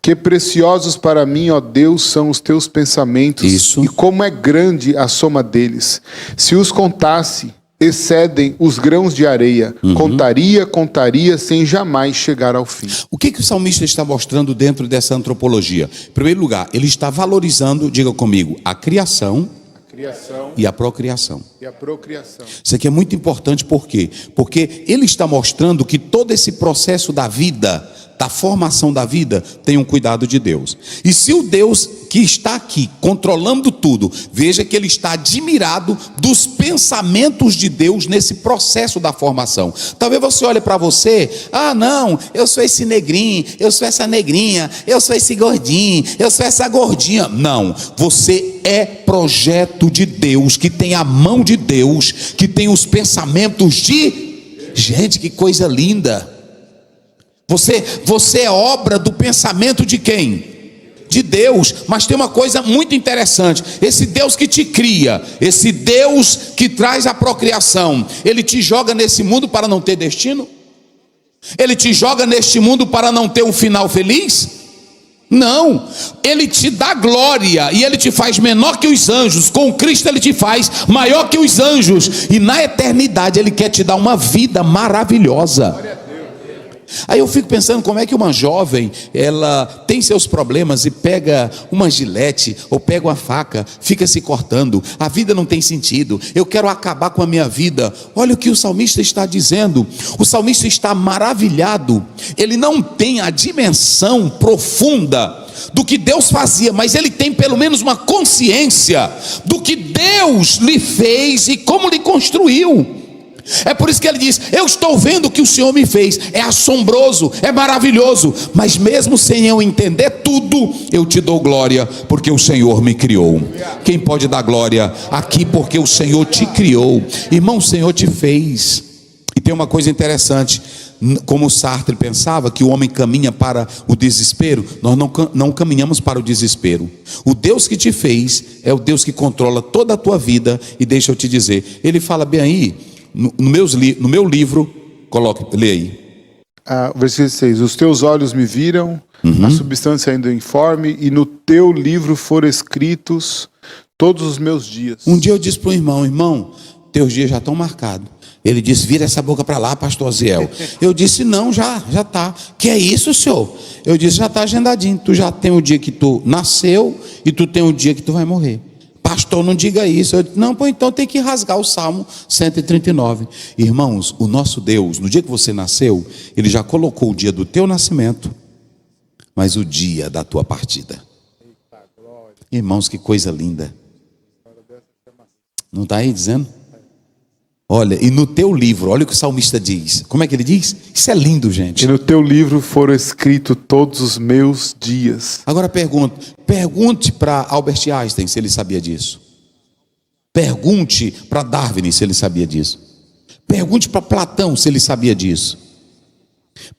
Que preciosos para mim, ó Deus, são os teus pensamentos, Isso. e como é grande a soma deles. Se os contasse, excedem os grãos de areia. Contaria, sem jamais chegar ao fim. O que o salmista está mostrando dentro dessa antropologia? Em primeiro lugar, ele está valorizando, diga comigo, a criação e a procriação. E a procriação. Isso aqui é muito importante, por quê? Porque ele está mostrando que todo esse processo da vida, da formação da vida, tem um cuidado de Deus. E se o Deus que está aqui controlando tudo, veja que ele está admirado dos pensamentos de Deus nesse processo da formação. Talvez você olhe para você, não, eu sou esse negrinho, eu sou essa negrinha, eu sou esse gordinho, eu sou essa gordinha. Não, você é projeto de Deus, que tem a mão de Deus, que tem os pensamentos de... Gente, que coisa linda! Você é obra do pensamento de quem? De Deus. Mas tem uma coisa muito interessante: esse Deus que te cria, esse Deus que traz a procriação, ele te joga nesse mundo para não ter destino? Ele te joga neste mundo para não ter um final feliz? Não, ele te dá glória e ele te faz menor que os anjos. Com Cristo ele te faz maior que os anjos, e na eternidade ele quer te dar uma vida maravilhosa. Aí eu fico pensando como é que uma jovem, ela tem seus problemas e pega uma gilete ou pega uma faca, fica se cortando, a vida não tem sentido, eu quero acabar com a minha vida. Olha o que o salmista está dizendo. O salmista está maravilhado, ele não tem a dimensão profunda do que Deus fazia, mas ele tem pelo menos uma consciência do que Deus lhe fez e como lhe construiu. É por isso que ele diz: eu estou vendo o que o Senhor me fez, é assombroso, é maravilhoso, mas mesmo sem eu entender tudo, eu te dou glória, porque o Senhor me criou. Quem pode dar glória aqui? Porque o Senhor te criou, irmão, o Senhor te fez. E tem uma coisa interessante, como Sartre pensava que o homem caminha para o desespero, nós não caminhamos para o desespero. O Deus que te fez é o Deus que controla toda a tua vida. E deixa eu te dizer, ele fala bem aí, no meu livro, lê aí. Versículo 6: os teus olhos me viram, a substância ainda informe, e no teu livro foram escritos todos os meus dias. Um dia eu disse para um irmão, teus dias já estão marcados. Ele disse: vira essa boca para lá, pastor Aziel. Eu disse: não, já está. Que é isso, senhor? Eu disse: já está agendadinho. Tu já tem o dia que tu nasceu e tu tem o dia que tu vai morrer. Pastor, não diga isso. Eu disse: não, pô, então tem que rasgar o Salmo 139. Irmãos, o nosso Deus, no dia que você nasceu, ele já colocou o dia do teu nascimento, mas o dia da tua partida. Irmãos, que coisa linda. Não está aí dizendo? Olha, e no teu livro, olha o que o salmista diz. Como é que ele diz? Isso é lindo, gente. E no teu livro foram escritos todos os meus dias. Agora pergunte para Albert Einstein se ele sabia disso. Pergunte para Darwin se ele sabia disso. Pergunte para Platão se ele sabia disso.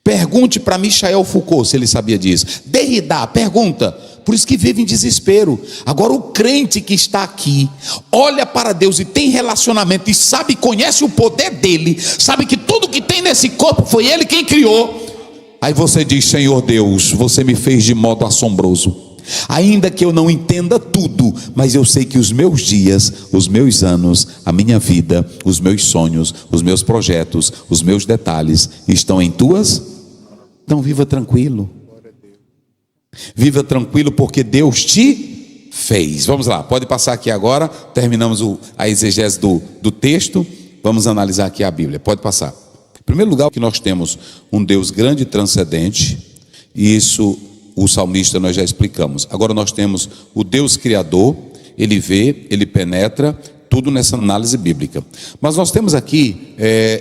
Pergunte para Michel Foucault se ele sabia disso. Derrida, pergunta. Por isso que vive em desespero. Agora o crente que está aqui olha para Deus e tem relacionamento e sabe, conhece o poder dele, sabe que tudo que tem nesse corpo foi ele quem criou. Aí você diz: Senhor Deus, você me fez de modo assombroso. Ainda que eu não entenda tudo, mas eu sei que os meus dias, os meus anos, a minha vida, os meus sonhos, os meus projetos, os meus detalhes estão em tuas. Então viva tranquilo. Viva tranquilo, porque Deus te fez. Vamos lá, pode passar aqui agora. Terminamos a exegese do texto. Vamos analisar aqui a Bíblia, pode passar. Em primeiro lugar, que nós temos um Deus grande e transcendente, e isso o salmista nós já explicamos. Agora nós temos o Deus criador, ele vê, ele penetra, tudo nessa análise bíblica. Mas nós temos aqui,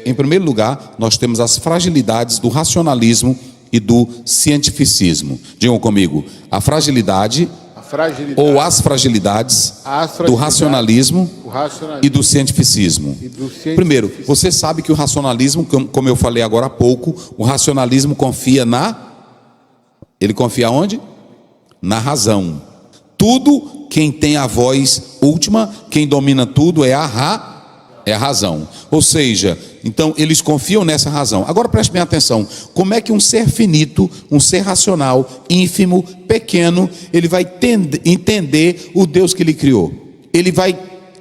em primeiro lugar, nós temos as fragilidades do racionalismo e do cientificismo. Digam comigo: a fragilidade ou as fragilidades do racionalismo e do cientificismo. Primeiro, você sabe que o racionalismo, como eu falei agora há pouco, o racionalismo confia ele confia onde? Na razão. Tudo, quem tem a voz última, quem domina tudo é a razão. Ou seja, então eles confiam nessa razão. Agora preste bem atenção, como é que um ser finito, um ser racional, ínfimo, pequeno, ele vai entender o Deus que ele criou? Ele vai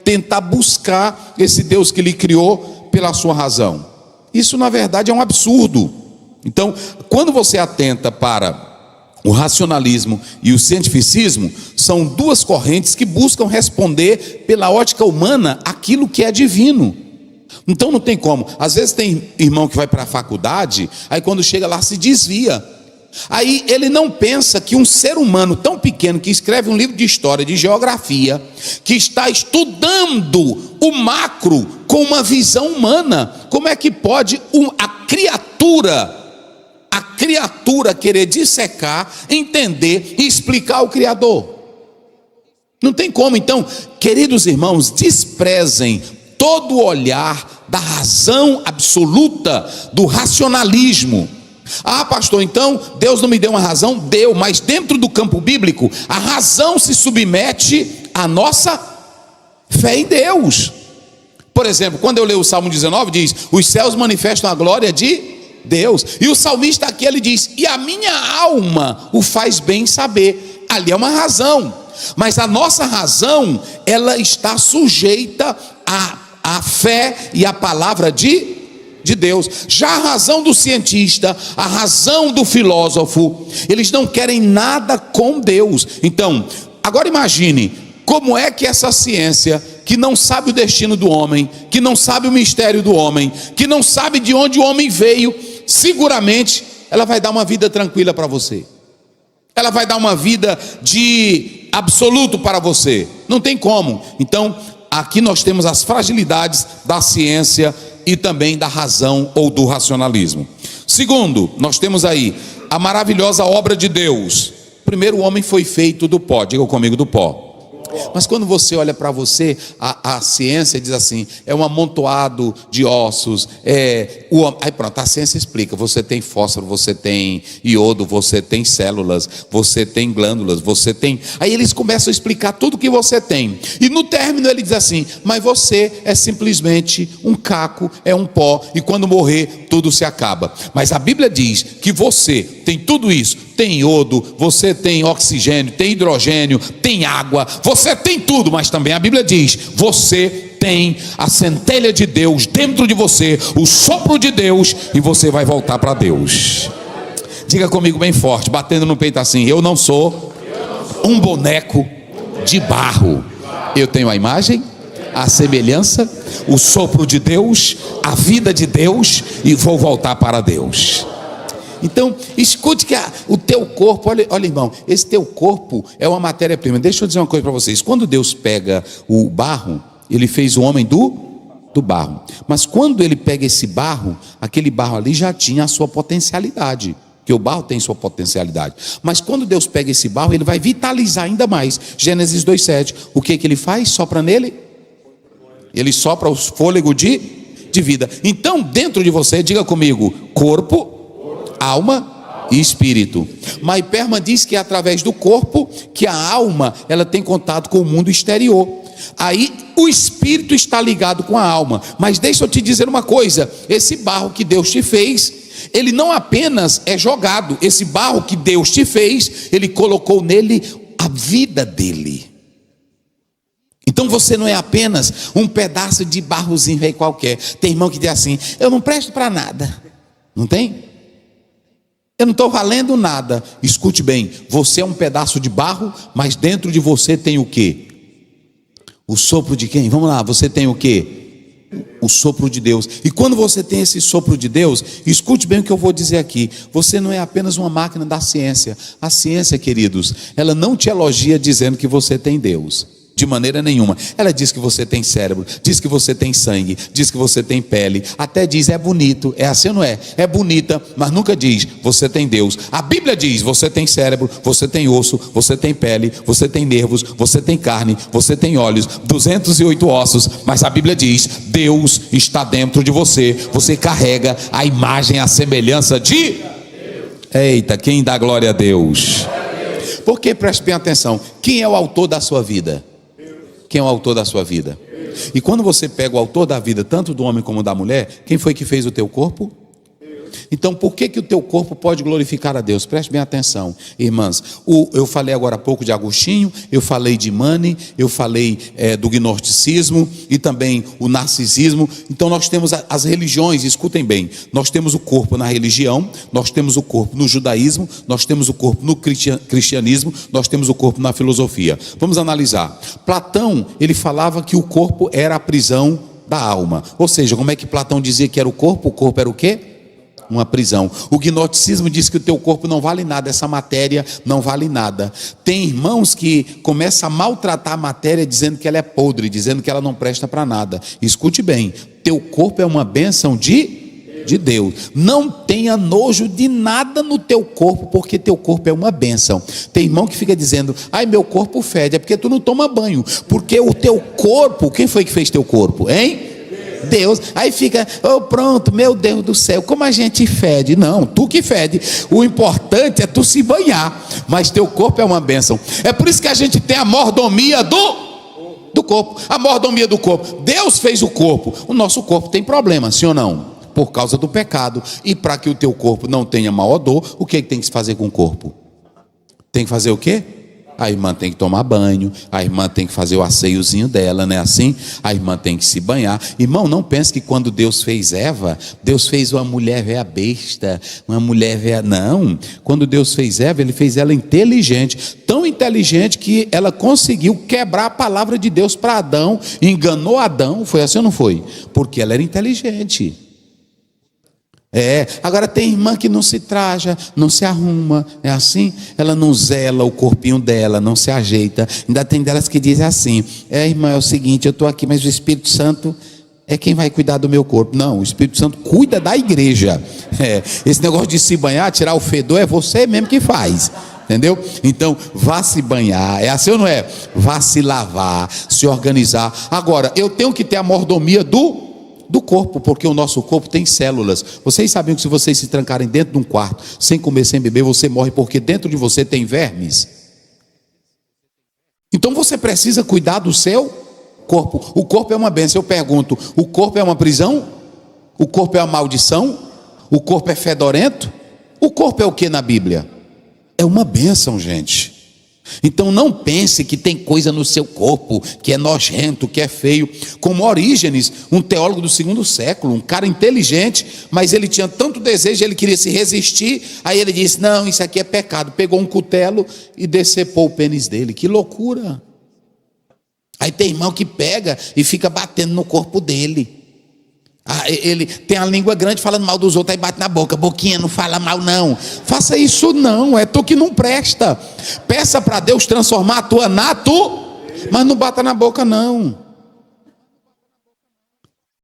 tentar buscar esse Deus que ele criou pela sua razão. Isso na verdade é um absurdo. Então, quando você atenta para o racionalismo e o cientificismo, são duas correntes que buscam responder pela ótica humana aquilo que é divino. Então não tem como. Às vezes tem irmão que vai para a faculdade, aí quando chega lá se desvia. Aí ele não pensa que um ser humano tão pequeno, que escreve um livro de história, de geografia, que está estudando o macro com uma visão humana, como é que pode a criatura querer dissecar, entender e explicar o Criador? Não tem como. Então, queridos irmãos, desprezem todo o olhar da razão absoluta, do racionalismo. Ah, pastor, então Deus não me deu uma razão? Deu, mas dentro do campo bíblico, a razão se submete à nossa fé em Deus. Por exemplo, quando eu leio o Salmo 19, diz: os céus manifestam a glória de Deus. E o salmista aqui ele diz: e a minha alma o faz bem saber. Ali é uma razão, mas a nossa razão, ela está sujeita à fé e à palavra de Deus. Já a razão do cientista, a razão do filósofo, eles não querem nada com Deus. Então, agora imagine como é que essa ciência, que não sabe o destino do homem, que não sabe o mistério do homem, que não sabe de onde o homem veio, seguramente ela vai dar uma vida tranquila para você. Ela vai dar uma vida de absoluto para você. Não tem como. Então, aqui nós temos as fragilidades da ciência e também da razão ou do racionalismo. Segundo, nós temos aí a maravilhosa obra de Deus. Primeiro, o homem foi feito do pó. Diga comigo, do pó. Mas quando você olha para você, a ciência diz assim: é um amontoado de ossos. Aí pronto, a ciência explica: você tem fósforo, você tem iodo, você tem células, você tem glândulas, você tem. Aí eles começam a explicar tudo que você tem. E no término ele diz assim: mas você é simplesmente um caco, é um pó, e quando morrer tudo se acaba. Mas a Bíblia diz que você tem tudo isso. Tem iodo, você tem oxigênio, tem hidrogênio, tem água, você tem tudo, mas também a Bíblia diz: você tem a centelha de Deus dentro de você, o sopro de Deus, e você vai voltar para Deus. Diga comigo bem forte, batendo no peito assim: eu não sou um boneco de barro, eu tenho a imagem, a semelhança, o sopro de Deus, a vida de Deus, e vou voltar para Deus. Então, escute que o teu corpo, olha irmão, esse teu corpo é uma matéria-prima. Deixa eu dizer uma coisa para vocês: quando Deus pega o barro, ele fez o homem do barro. Mas quando ele pega esse barro, aquele barro ali já tinha a sua potencialidade, porque o barro tem sua potencialidade. Mas quando Deus pega esse barro, ele vai vitalizar ainda mais. Gênesis 2:7, o que ele faz? Sopra nele? Ele sopra o fôlego de vida. Então, dentro de você, diga comigo: corpo, alma e espírito. Maiperma diz que é através do corpo que a alma ela tem contato com o mundo exterior. Aí o espírito está ligado com a alma. Mas deixa eu te dizer uma coisa: esse barro que Deus te fez, ele não apenas é jogado. Esse barro que Deus te fez, ele colocou nele a vida dele. Então você não é apenas um pedaço de barrozinho aí qualquer. Tem irmão que diz assim: eu não presto para nada. Não tem? Eu não estou valendo nada. Escute bem, você é um pedaço de barro, mas dentro de você tem o quê? O sopro de quem? Vamos lá, você tem o quê? O sopro de Deus. E quando você tem esse sopro de Deus, escute bem o que eu vou dizer aqui: você não é apenas uma máquina da ciência. A ciência, queridos, ela não te elogia dizendo que você tem Deus. De maneira nenhuma. Ela diz que você tem cérebro, diz que você tem sangue, diz que você tem pele, até diz é bonito, é assim ou não é? É bonita, mas nunca diz você tem Deus. A Bíblia diz você tem cérebro, você tem osso, você tem pele, você tem nervos, você tem carne, você tem olhos, 208 ossos, mas a Bíblia diz Deus está dentro de você, você carrega a imagem, a semelhança de... Eita, quem dá glória a Deus? Porque preste bem atenção, quem é o autor da sua vida? Quem é o autor da sua vida? E quando você pega o autor da vida, tanto do homem como da mulher, quem foi que fez o teu corpo? Então por que o teu corpo pode glorificar a Deus? Preste bem atenção, irmãs. Eu falei agora há pouco de Agostinho, eu falei de Mani, eu falei do gnosticismo e também o narcisismo. Então nós temos as religiões, escutem bem, nós temos o corpo na religião, nós temos o corpo no judaísmo, nós temos o corpo no cristianismo, nós temos o corpo na filosofia. Vamos analisar. Platão, ele falava que o corpo era a prisão da alma. Ou seja, como é que Platão dizia que era o corpo? O corpo era o quê? Uma prisão. O gnosticismo diz que o teu corpo não vale nada, essa matéria não vale nada. Tem irmãos que começam a maltratar a matéria dizendo que ela é podre, dizendo que ela não presta para nada. Escute bem, teu corpo é uma bênção de Deus. Não tenha nojo de nada no teu corpo, porque teu corpo é uma bênção. Tem irmão que fica dizendo, ai meu corpo fede, é porque tu não toma banho, porque o teu corpo, quem foi que fez teu corpo, hein? Deus. Aí fica, pronto, meu Deus do céu, como a gente fede. Não, tu que fede. O importante é tu se banhar, mas teu corpo é uma bênção. É por isso que a gente tem a mordomia do corpo. A mordomia do corpo. Deus fez o corpo. O nosso corpo tem problema, sim ou não? Por causa do pecado. E para que o teu corpo não tenha mau odor, o que tem que se fazer com o corpo? Tem que fazer o quê? A irmã tem que tomar banho, a irmã tem que fazer o asseiozinho dela, não é assim? A irmã tem que se banhar. Irmão, não pense que quando Deus fez Eva, Deus fez uma mulher véia besta, uma mulher véia... Não, quando Deus fez Eva, Ele fez ela inteligente, tão inteligente que ela conseguiu quebrar a palavra de Deus para Adão, enganou Adão, foi assim ou não foi? Porque ela era inteligente. Agora tem irmã que não se traja, não se arruma, é assim? Ela não zela o corpinho dela, não se ajeita. Ainda tem delas que dizem assim, irmã, é o seguinte, eu estou aqui, mas o Espírito Santo é quem vai cuidar do meu corpo. Não, o Espírito Santo cuida da igreja. Esse negócio de se banhar, tirar o fedor, é você mesmo que faz. Entendeu? Então, vá se banhar, é assim ou não é? Vá se lavar, se organizar. Agora, eu tenho que ter a mordomia do corpo, porque o nosso corpo tem células. Vocês sabiam que se vocês se trancarem dentro de um quarto, sem comer, sem beber, você morre, porque dentro de você tem vermes. Então você precisa cuidar do seu corpo. O corpo é uma bênção. Eu pergunto, o corpo é uma prisão? O corpo é uma maldição? O corpo é fedorento? O corpo é o que na Bíblia? É uma bênção, gente. Então não pense que tem coisa no seu corpo que é nojento, que é feio. Como Orígenes, um teólogo do 2º século, um cara inteligente, mas ele tinha tanto desejo, ele queria se resistir. Aí ele disse, não, isso aqui é pecado. Pegou um cutelo e decepou o pênis dele. Que loucura. Aí tem irmão que pega e fica batendo no corpo dele. Ele tem a língua grande falando mal dos outros, aí bate na boca, boquinha, não fala mal não. Faça isso não, é tu que não presta. Peça para Deus transformar a tua mas não bata na boca não.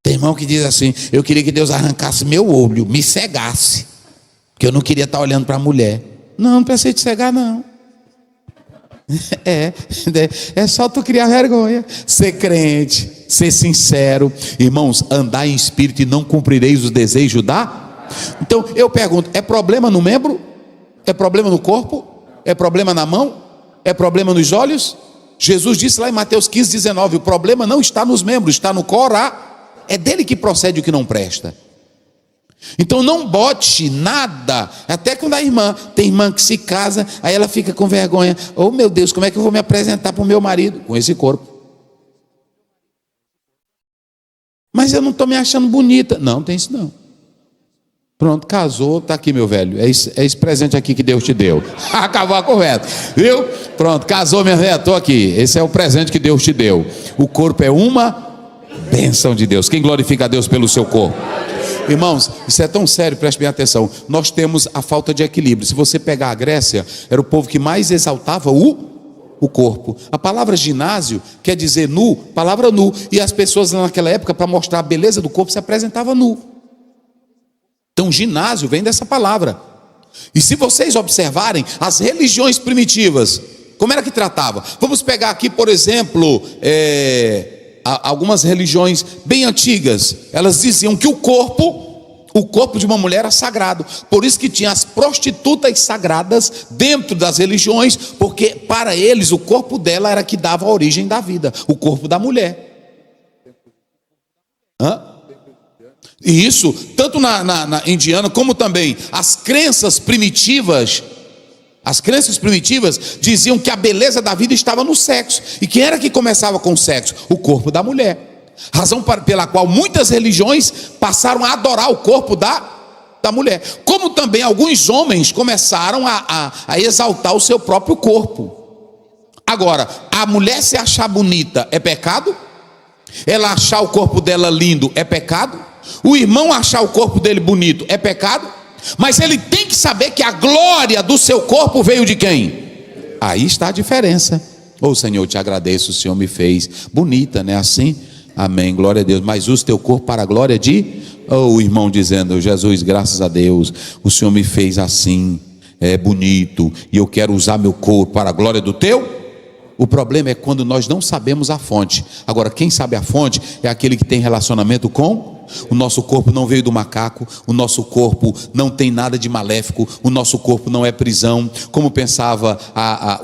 Tem irmão que diz assim, eu queria que Deus arrancasse meu olho, me cegasse, porque eu não queria estar olhando para a mulher. Não precisa te cegar não. É só tu criar vergonha, ser crente, ser sincero. Irmãos, andar em espírito e não cumprireis os desejos Então eu pergunto, é problema no membro? É problema no corpo? É problema na mão? É problema nos olhos? Jesus disse lá em Mateus 15:19, o problema não está nos membros, está no corá. É dele que procede o que não presta. Então não bote nada. Até quando tem irmã que se casa, aí ela fica com vergonha. Oh meu Deus, como é que eu vou me apresentar para o meu marido com esse corpo? Mas eu não estou me achando bonita. Não, tem isso não. Pronto, casou, está aqui meu velho. É esse presente aqui que Deus te deu. Acabou a conversa, viu? Pronto, casou minha velha, estou aqui. Esse é o presente que Deus te deu. O corpo é uma bênção de Deus. Quem glorifica a Deus pelo seu corpo? Irmãos, isso é tão sério, preste bem atenção. Nós temos a falta de equilíbrio. Se você pegar a Grécia, era o povo que mais exaltava o o corpo. A palavra ginásio quer dizer nu, palavra nu. E as pessoas naquela época, para mostrar a beleza do corpo, se apresentavam nu. Então ginásio vem dessa palavra. E se vocês observarem, as religiões primitivas, como era que tratava? Vamos pegar aqui, por exemplo, algumas religiões bem antigas. Elas diziam que o corpo de uma mulher era sagrado. Por isso que tinha as prostitutas sagradas dentro das religiões, porque para eles o corpo dela era que dava a origem da vida, o corpo da mulher. E isso, tanto na indiana, como também as crenças primitivas diziam que a beleza da vida estava no sexo. E quem era que começava com o sexo? O corpo da mulher. Razão pela qual muitas religiões passaram a adorar o corpo da mulher. Como também alguns homens começaram a exaltar o seu próprio corpo. Agora, a mulher se achar bonita é pecado? Ela achar o corpo dela lindo é pecado? O irmão achar o corpo dele bonito é pecado? Mas ele tem que saber que a glória do seu corpo veio de quem? Aí está a diferença. Senhor, eu te agradeço, o Senhor me fez bonita, né? Assim, amém, glória a Deus. Mas usa teu corpo para a glória de... o irmão dizendo, Jesus, graças a Deus, o Senhor me fez assim, bonito, e eu quero usar meu corpo para a glória do teu. O problema é quando nós não sabemos a fonte. Agora, quem sabe a fonte é aquele que tem relacionamento com... O nosso corpo não veio do macaco, o nosso corpo não tem nada de maléfico, o nosso corpo não é prisão, como pensava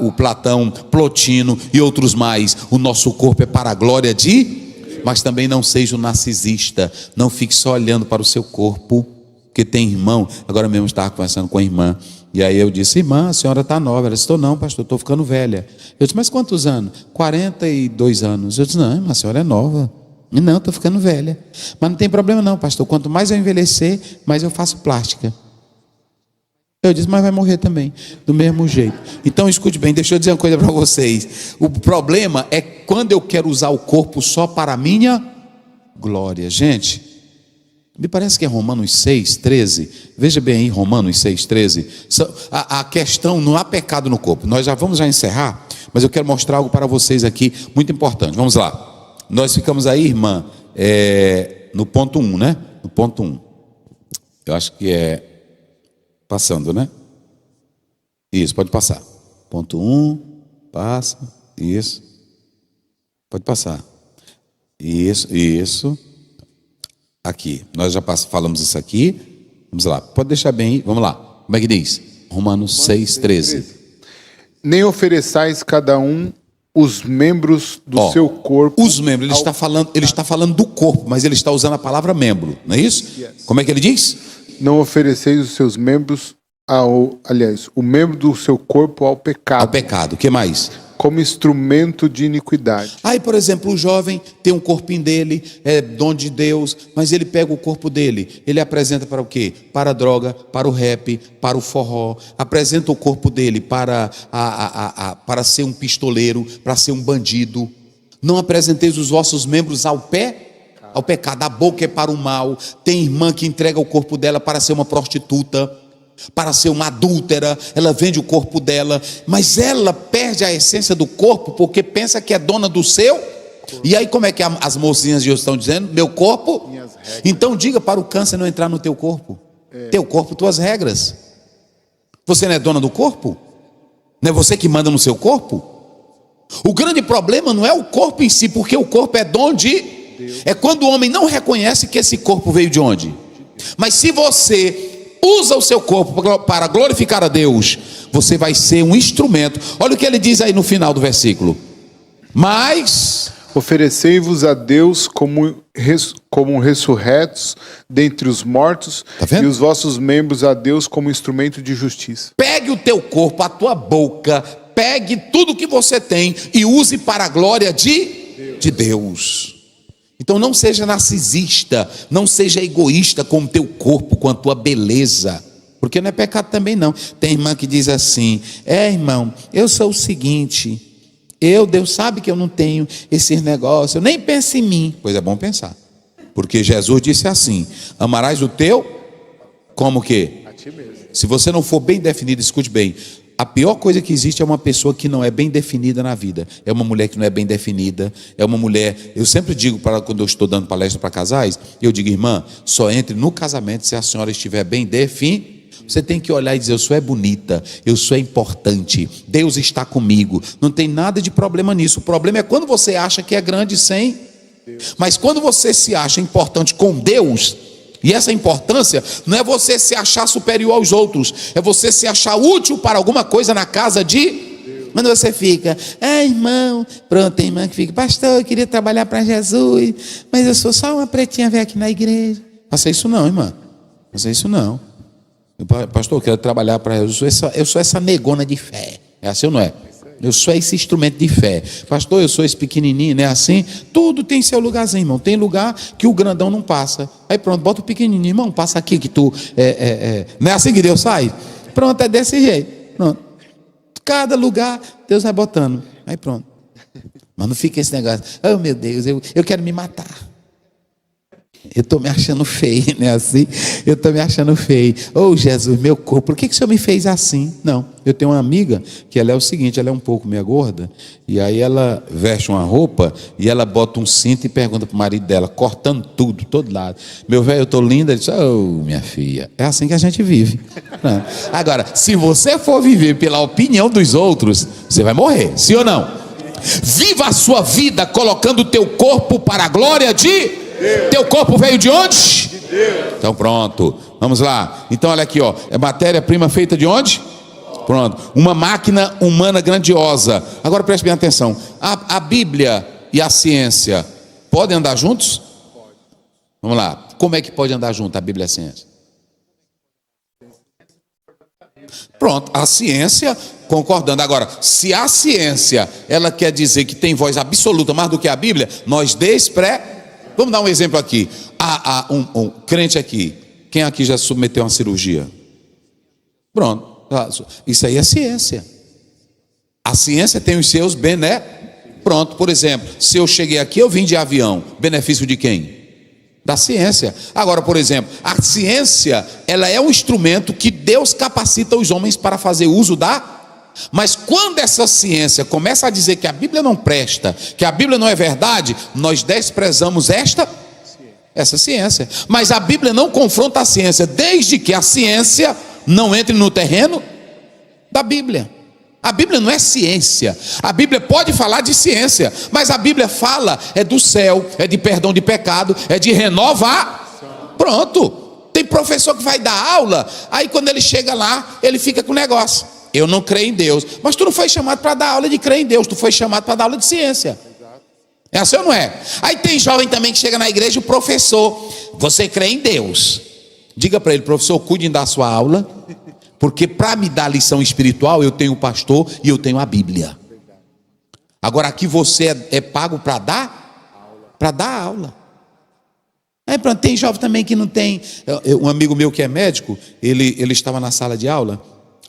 o Platão, Plotino e outros mais. O nosso corpo é para a glória de... Mas também não seja um narcisista, não fique só olhando para o seu corpo, porque tem irmão. Agora mesmo estava conversando com a irmã, e aí eu disse, irmã, a senhora está nova. Ela disse, estou não, pastor, estou ficando velha. Eu disse, mas quantos anos? 42 anos. Eu disse, não, irmã, a senhora é nova. Não, estou ficando velha. Mas não tem problema não, pastor, quanto mais eu envelhecer, mais eu faço plástica. Eu disse, mas vai morrer também, do mesmo jeito. Então escute bem, deixa eu dizer uma coisa para vocês. O problema é quando eu quero usar o corpo só para a minha glória. Gente, me parece que é Romanos 6,13. Veja bem aí, Romanos 6,13. A questão, não há pecado no corpo. Nós já vamos encerrar, mas eu quero mostrar algo para vocês aqui, muito importante. Vamos lá. Nós ficamos aí, irmã, no ponto 1, né? No ponto 1. Eu acho que é passando, né? Isso, pode passar. Ponto 1, passa, isso. Pode passar. Isso. Aqui, nós já falamos isso aqui. Vamos lá, pode deixar bem aí, vamos lá. Como é que diz? Romanos 6,13. Nem ofereçais cada um os membros do seu corpo. Os membros, ele está falando do corpo, mas ele está usando a palavra membro, não é isso? Yes. Como é que ele diz? Não ofereceis os seus membros o membro do seu corpo ao pecado. Ao pecado, o que mais? Como instrumento de iniquidade. Aí, por exemplo, o jovem tem um corpinho dele, é dom de Deus, mas ele pega o corpo dele, ele apresenta para o quê? Para a droga, para o rap, para o forró, apresenta o corpo dele para ser um pistoleiro, para ser um bandido. Não apresenteis os vossos membros ao pecado, a boca é para o mal. Tem irmã que entrega o corpo dela para ser uma prostituta, para ser uma adúltera, ela vende o corpo dela, mas ela perde a essência do corpo, porque pensa que é dona do seu. E aí como é que as mocinhas de hoje estão dizendo? Meu corpo? Então diga para o câncer não entrar no teu corpo. Teu corpo, tuas regras. Você não é dona do corpo? Não é você que manda no seu corpo? O grande problema não é o corpo em si, porque o corpo é dom de Deus. É quando o homem não reconhece que esse corpo veio de onde? Mas se você usa o seu corpo para glorificar a Deus, você vai ser um instrumento. Olha o que ele diz aí no final do versículo. Mas oferecei-vos a Deus como ressurretos dentre os mortos, e os vossos membros a Deus como instrumento de justiça. Pegue o teu corpo, a tua boca, pegue tudo que você tem e use para a glória de Deus. Então não seja narcisista, não seja egoísta com o teu corpo, com a tua beleza, porque não é pecado também não. Tem irmã que diz assim, irmão, eu sou o seguinte, Deus sabe que eu não tenho esses negócios, eu nem penso em mim. Pois é bom pensar, porque Jesus disse assim, amarás o teu, como que? A ti mesmo. Se você não for bem definido, escute bem, a pior coisa que existe é uma pessoa que não é bem definida na vida. É uma mulher que não é bem definida. É uma mulher... Eu sempre digo, quando eu estou dando palestra para casais, eu digo, irmã, só entre no casamento se a senhora estiver bem definida. Você tem que olhar e dizer, eu sou bonita, eu sou importante, Deus está comigo. Não tem nada de problema nisso. O problema é quando você acha que é grande sem Deus. Mas quando você se acha importante com Deus, e essa importância não é você se achar superior aos outros, é você se achar útil para alguma coisa na casa de Deus. Quando você fica, irmão, pronto, tem irmã que fica, pastor, eu queria trabalhar para Jesus, mas eu sou só uma pretinha velha aqui na igreja. Faça isso não, irmã, faça isso não. Pastor, eu quero trabalhar para Jesus. Eu sou essa negona de fé. É assim ou não é? Eu sou esse instrumento de fé. Pastor, eu sou esse pequenininho, não é assim? Tudo tem seu lugarzinho, irmão. Tem lugar que o grandão não passa. Aí pronto, bota o pequenininho, irmão, passa aqui que tu... Não é assim que Deus sai? Pronto, é desse jeito. Pronto. Cada lugar, Deus vai botando. Aí pronto. Mas não fica esse negócio. Oh, meu Deus, eu quero me matar. Eu estou me achando feio, não é assim? Eu estou me achando feio. Oh, Jesus, meu corpo, por que o Senhor me fez assim? Não, eu tenho uma amiga que ela é o seguinte, ela é um pouco meia gorda, e aí ela veste uma roupa, e ela bota um cinto e pergunta para o marido dela, cortando tudo, todo lado. Meu velho, eu estou linda? Ele diz, oh, minha filha, é assim que a gente vive. Não. Agora, se você for viver pela opinião dos outros, você vai morrer, sim ou não? Viva a sua vida colocando o teu corpo para a glória de Deus. Teu corpo veio de onde? De Deus. Então pronto, vamos lá. Então olha aqui, ó, é matéria-prima feita de onde? Pronto, uma máquina humana grandiosa. Agora preste bem atenção, a Bíblia e a ciência podem andar juntos? Pode. Vamos lá, como é que pode andar junto a Bíblia e a ciência? Pronto, a ciência concordando. Agora, se a ciência ela quer dizer que tem voz absoluta mais do que a Bíblia, nós Vamos dar um exemplo aqui. Um crente aqui. Quem aqui já se submeteu a uma cirurgia? Pronto. Isso aí é ciência. A ciência tem os seus Pronto, por exemplo, se eu cheguei aqui, eu vim de avião. Benefício de quem? Da ciência. Agora, por exemplo, a ciência, ela é um instrumento que Deus capacita os homens para fazer uso Mas quando essa ciência começa a dizer que a Bíblia não presta, que a Bíblia não é verdade, nós desprezamos essa ciência. Mas a Bíblia não confronta a ciência, desde que a ciência não entre no terreno da Bíblia. A Bíblia não é ciência. A Bíblia pode falar de ciência, mas a Bíblia fala do céu, é de perdão de pecado, é de renovar. Pronto. Tem professor que vai dar aula, aí quando ele chega lá, ele fica com o negócio. Eu não creio em Deus. Mas tu não foi chamado para dar aula de crer em Deus, tu foi chamado para dar aula de ciência. É assim ou não é? Aí tem jovem também que chega na igreja, o professor, você crê em Deus? Diga para ele, professor, cuide da sua aula, porque para me dar lição espiritual, eu tenho o pastor e eu tenho a Bíblia. Agora aqui você é pago para dar aula. Aí pronto, tem jovem também que não tem. Um amigo meu que é médico, ele estava na sala de aula.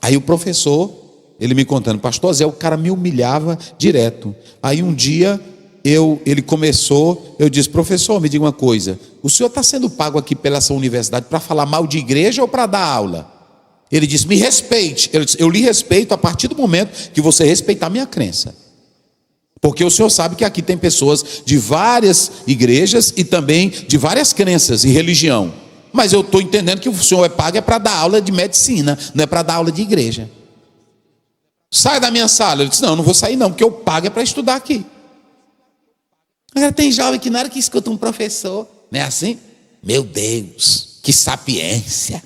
Aí o professor, ele me contando, pastor Zé, o cara me humilhava direto. Aí um dia, ele começou, eu disse, professor, me diga uma coisa, o senhor está sendo pago aqui pela sua universidade para falar mal de igreja ou para dar aula? Ele disse, me respeite. Ele disse, eu lhe respeito a partir do momento que você respeitar a minha crença. Porque o senhor sabe que aqui tem pessoas de várias igrejas e também de várias crenças e religião. Mas eu estou entendendo que o senhor é pago para dar aula de medicina, não é para dar aula de igreja. Sai da minha sala. Ele disse, não vou sair não, porque eu pago para estudar aqui. Agora tem jovem que na hora que escuta um professor, não é assim? Meu Deus, que sapiência.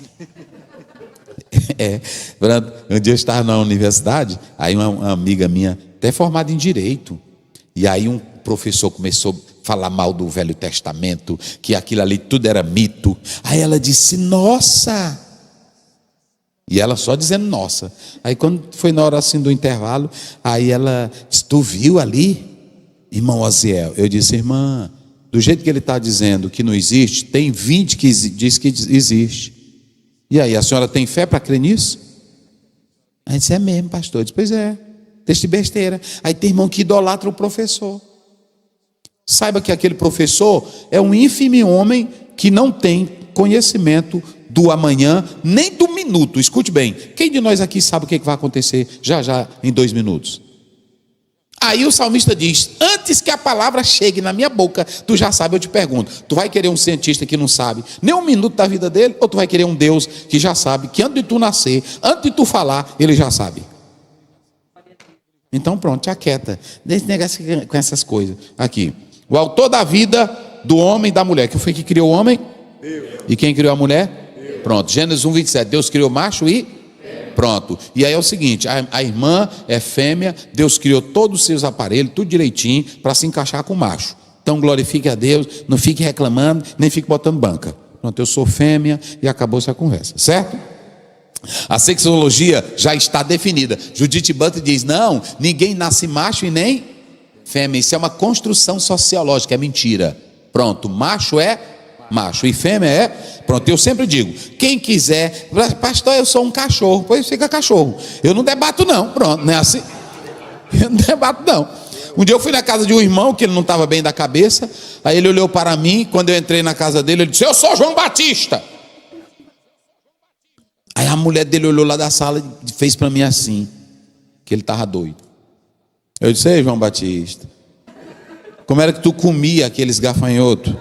Um dia eu estava na universidade, aí uma amiga minha, até formada em Direito, e aí um professor começou a falar mal do Velho Testamento, que aquilo ali tudo era mito. Aí ela disse, nossa! E ela só dizendo nossa. Aí quando foi na hora assim do intervalo, aí ela disse, tu viu ali, irmão Oziel? Eu disse, irmã, do jeito que ele está dizendo que não existe, tem 20 que diz que existe. E aí, a senhora tem fé para crer nisso? Aí disse, é mesmo, pastor. Eu disse, pois é, deixa de besteira. Aí tem irmão que idolatra o professor. Saiba que aquele professor é um ínfimo homem que não tem conhecimento do amanhã, nem do minuto. Escute bem, quem de nós aqui sabe o que vai acontecer já em 2 minutos? Aí o salmista diz: antes que a palavra chegue na minha boca, tu já sabe. Eu te pergunto, tu vai querer um cientista que não sabe nem um minuto da vida dele, ou tu vai querer um Deus que já sabe, que antes de tu nascer, antes de tu falar, ele já sabe? Então pronto, te aquieta, deixa negócio com essas coisas. Aqui, o autor da vida do homem e da mulher, que foi que criou o homem? Deus. E quem criou a mulher? Deus. Pronto, Gênesis 1:27, Deus criou macho e... Pronto, e aí é o seguinte, a irmã é fêmea, Deus criou todos os seus aparelhos, tudo direitinho, para se encaixar com o macho. Então glorifique a Deus, não fique reclamando, nem fique botando banca. Pronto, eu sou fêmea e acabou-se a conversa, certo? A sexologia já está definida. Judith Butler diz: não, ninguém nasce macho e nem fêmea, isso é uma construção sociológica, é mentira. Pronto, macho é macho e fêmea é... Pronto, eu sempre digo, quem quiser, pastor, eu sou um cachorro, pois fica cachorro. Eu não debato não, pronto, não é assim? Eu não debato não. Um dia eu fui na casa de um irmão, que ele não estava bem da cabeça, aí ele olhou para mim, quando eu entrei na casa dele, ele disse: eu sou João Batista. Aí a mulher dele olhou lá da sala e fez para mim assim, que ele estava doido. Eu disse: ei, João Batista, como era que tu comia aqueles gafanhotos?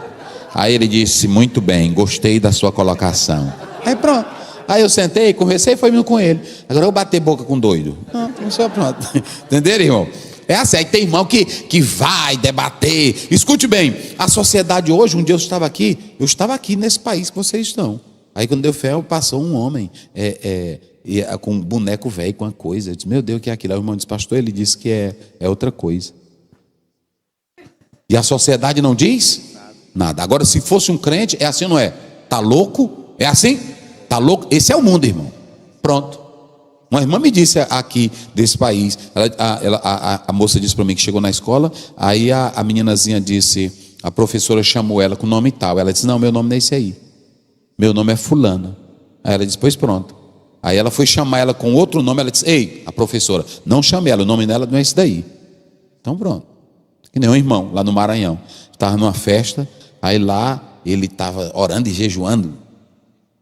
Aí ele disse: muito bem, gostei da sua colocação. Aí pronto, aí eu sentei, conversei e foi indo com ele. Agora eu bater boca com doido? Não sou, pronto. Entenderam, irmão? É assim, aí tem irmão que vai debater. Escute bem, a sociedade hoje, um dia eu estava aqui nesse país que vocês estão. Aí quando deu fé, passou um homem com um boneco velho, com uma coisa. Eu disse: meu Deus, o que é aquilo? Aí o irmão disse: pastor, ele disse que é outra coisa. E a sociedade não diz nada. Agora, se fosse um crente, é assim ou não é? Tá louco? É assim? Tá louco? Esse é o mundo, irmão. Pronto. Uma irmã me disse aqui desse país, a moça disse para mim que chegou na escola, aí a meninazinha disse, a professora chamou ela com o nome tal. Ela disse: não, meu nome não é esse aí. Meu nome é fulana. Aí ela disse: pois pronto. Aí ela foi chamar ela com outro nome, ela disse: ei, a professora, não chame ela, o nome dela não é esse daí. Então pronto. Que nem um irmão lá no Maranhão, estava numa festa. Aí lá ele estava orando e jejuando,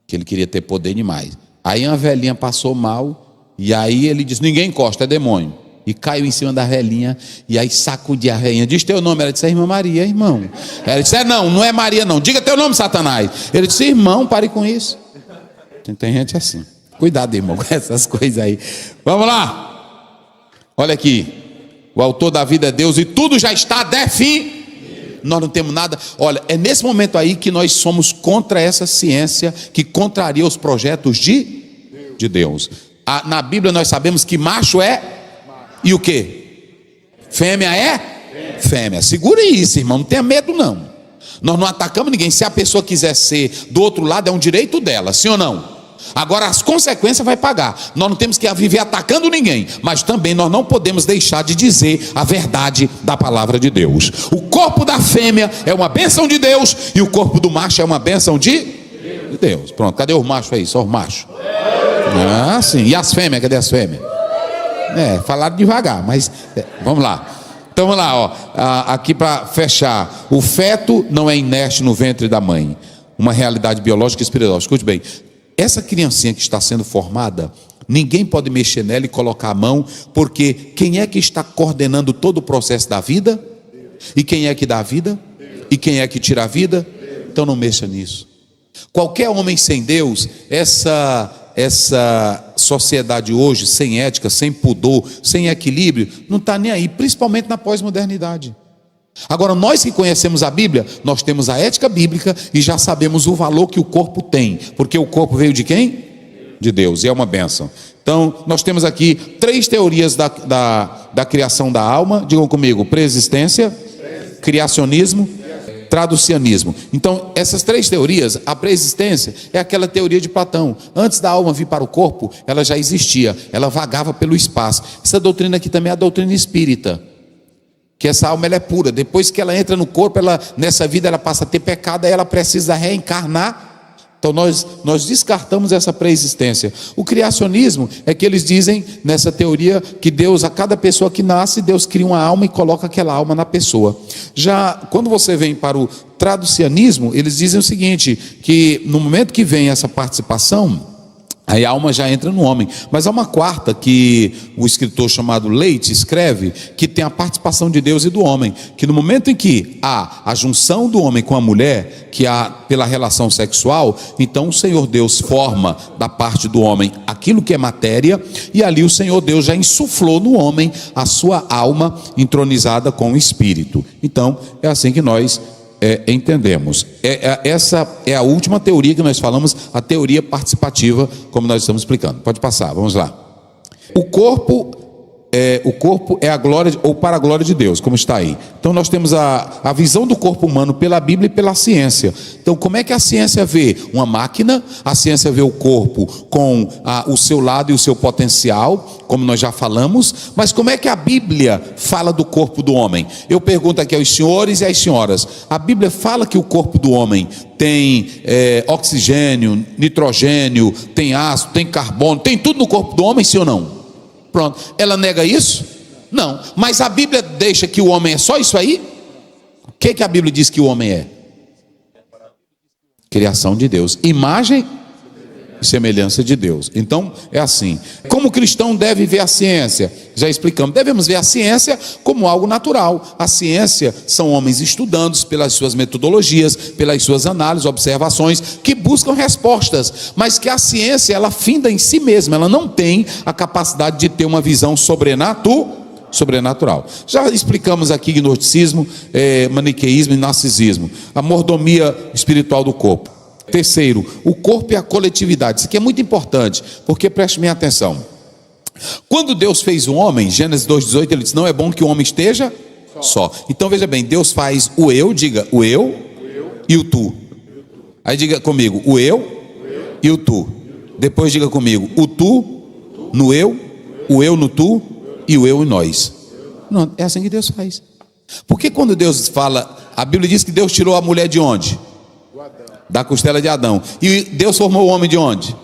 que ele queria ter poder demais. Aí uma velhinha passou mal, e aí ele disse: ninguém encosta, é demônio. E caiu em cima da velhinha, e aí sacudiu a velhinha. Diz teu nome. Ela disse: é irmã Maria, irmão. Ela disse: não é Maria não, diga teu nome, Satanás. Ele disse: irmão, pare com isso. Tem gente assim. Cuidado, irmão, com essas coisas aí. Vamos lá. Olha aqui, o autor da vida é Deus, e tudo já está definido. Nós não temos nada. Olha, é nesse momento aí que nós somos contra essa ciência que contraria os projetos de Deus. Na Bíblia nós sabemos que macho é e o que? Fêmea é? Fêmea. Segure isso, irmão, não tenha medo não. Nós não atacamos ninguém. Se a pessoa quiser ser do outro lado, é um direito dela, sim ou não? Agora as consequências vai pagar. Nós não temos que viver atacando ninguém, mas também nós não podemos deixar de dizer a verdade da palavra de Deus. O corpo da fêmea é uma bênção de Deus, e o corpo do macho é uma bênção de Deus. Pronto, cadê os machos aí? Só os machos. Ah, sim. E as fêmeas? Cadê as fêmeas? Falaram devagar, mas vamos lá. Então vamos lá, ó. Aqui para fechar. O feto não é inerte no ventre da mãe. Uma realidade biológica e espiritual. Escute bem. Essa criancinha que está sendo formada, ninguém pode mexer nela e colocar a mão, porque quem é que está coordenando todo o processo da vida? E quem é que dá a vida? E quem é que tira a vida? Então não mexa nisso. Qualquer homem sem Deus, essa sociedade hoje, sem ética, sem pudor, sem equilíbrio, não está nem aí, principalmente na pós-modernidade. Agora, nós que conhecemos a Bíblia, nós temos a ética bíblica e já sabemos o valor que o corpo tem, porque o corpo veio de quem? De Deus, e é uma bênção. Então, nós temos aqui 3 teorias da criação da alma. Digam comigo: preexistência, criacionismo, traducianismo. Então, essas 3 teorias, a preexistência é aquela teoria de Platão. Antes da alma vir para o corpo, ela já existia, ela vagava pelo espaço. Essa doutrina aqui também é a doutrina espírita, que essa alma ela é pura. Depois que ela entra no corpo, nessa vida ela passa a ter pecado, aí ela precisa reencarnar. Então nós descartamos essa pré-existência. O criacionismo é que eles dizem nessa teoria que Deus, a cada pessoa que nasce, Deus cria uma alma e coloca aquela alma na pessoa. Já quando você vem para traducianismo, eles dizem o seguinte, que no momento que vem essa participação, aí a alma já entra no homem. Mas há uma quarta que o escritor chamado Leite escreve, que tem a participação de Deus e do homem, que no momento em que há a junção do homem com a mulher, que há pela relação sexual, então o Senhor Deus forma da parte do homem aquilo que é matéria, e ali o Senhor Deus já insuflou no homem a sua alma entronizada com o espírito. Então é assim que nós entendemos. Essa é a última teoria que nós falamos, a teoria participativa, como nós estamos explicando. Pode passar, vamos lá. O corpo é a glória, ou para a glória de Deus, como está aí. Então nós temos a visão do corpo humano pela Bíblia e pela ciência. Então como é que a ciência vê? Uma máquina, a ciência vê o corpo com o seu lado e o seu potencial, como nós já falamos, mas como é que a Bíblia fala do corpo do homem? Eu pergunto aqui aos senhores e às senhoras, a Bíblia fala que o corpo do homem tem oxigênio, nitrogênio, tem ácido, tem carbono, tem tudo no corpo do homem, sim ou não? Pronto, ela nega isso? Não, mas a Bíblia deixa que o homem é só isso aí? O que a Bíblia diz que o homem é? Criação de Deus, imagem e semelhança de Deus. Então é assim, como o cristão deve ver a ciência? Já explicamos, devemos ver a ciência como algo natural. A ciência são homens estudando pelas suas metodologias, pelas suas análises, observações, que buscam respostas, mas que a ciência, ela finda em si mesma, ela não tem a capacidade de ter uma visão sobrenatural. Já explicamos aqui gnosticismo, maniqueísmo e narcisismo, a mordomia espiritual do corpo. Terceiro, o corpo e a coletividade. Isso aqui é muito importante, porque preste bem atenção. Quando Deus fez o homem, Gênesis 2,18, ele disse, não é bom que o homem esteja só. Então veja bem, Deus faz o eu, diga o eu e o tu. Aí diga comigo, o eu e o tu. Depois diga comigo, o tu no eu, o eu no tu e o eu em nós. Não, é assim que Deus faz. Porque quando Deus fala, a Bíblia diz que Deus tirou a mulher de onde? Da costela de Adão. E Deus formou o homem de onde?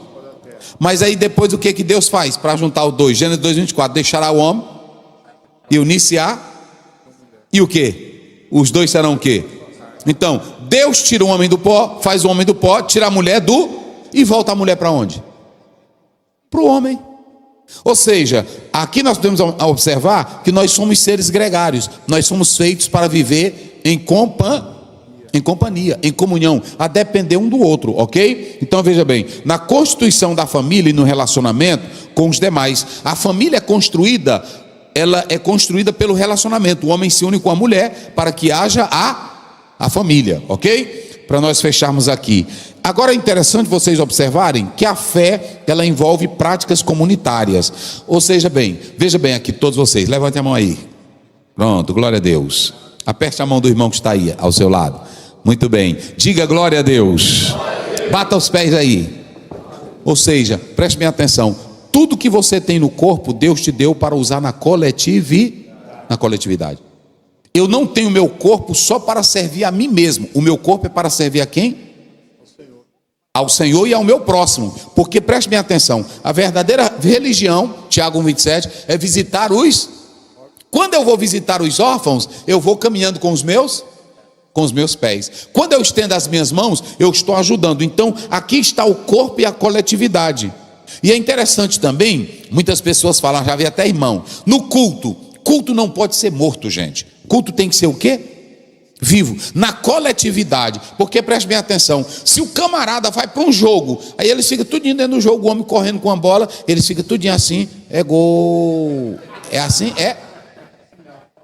Mas aí depois o que Deus faz para juntar os dois? Gênesis 2,24, deixará o homem e unir-se-á. E o que? Os dois serão o que? Então, Deus tira o homem do pó, faz o homem do pó, tira a mulher do... e volta a mulher para onde? Para o homem. Ou seja, aqui nós podemos observar que nós somos seres gregários. Nós somos feitos para viver em companhia, em comunhão, a depender um do outro, ok? Então veja bem, na constituição da família e no relacionamento com os demais, a família é construída, ela é construída pelo relacionamento. O homem se une com a mulher para que haja a família, ok? Para nós fecharmos aqui. Agora é interessante vocês observarem que a fé, ela envolve práticas comunitárias. Ou seja bem, veja bem aqui, todos vocês, levantem a mão aí. Pronto, glória a Deus. Aperte a mão do irmão que está aí, ao seu lado. Muito bem, diga glória a Deus. Bata os pés aí. Ou seja, preste bem atenção, tudo que você tem no corpo, Deus te deu para usar na coletividade. Eu não tenho meu corpo só para servir a mim mesmo. O meu corpo é para servir a quem? Ao Senhor e ao meu próximo. Porque preste bem atenção, a verdadeira religião, Tiago 1,27, é visitar os... Quando eu vou visitar os órfãos, eu vou caminhando com os meus pés. Quando eu estendo as minhas mãos, eu estou ajudando. Então aqui está o corpo e a coletividade. E é interessante também, muitas pessoas falam, já vi até irmão, no culto não pode ser morto, gente. Culto tem que ser o quê? Vivo, na coletividade. Porque preste bem atenção, se o camarada vai para um jogo, aí eles ficam tudinho dentro do jogo, o homem correndo com a bola, eles ficam tudinho assim, é gol. É assim?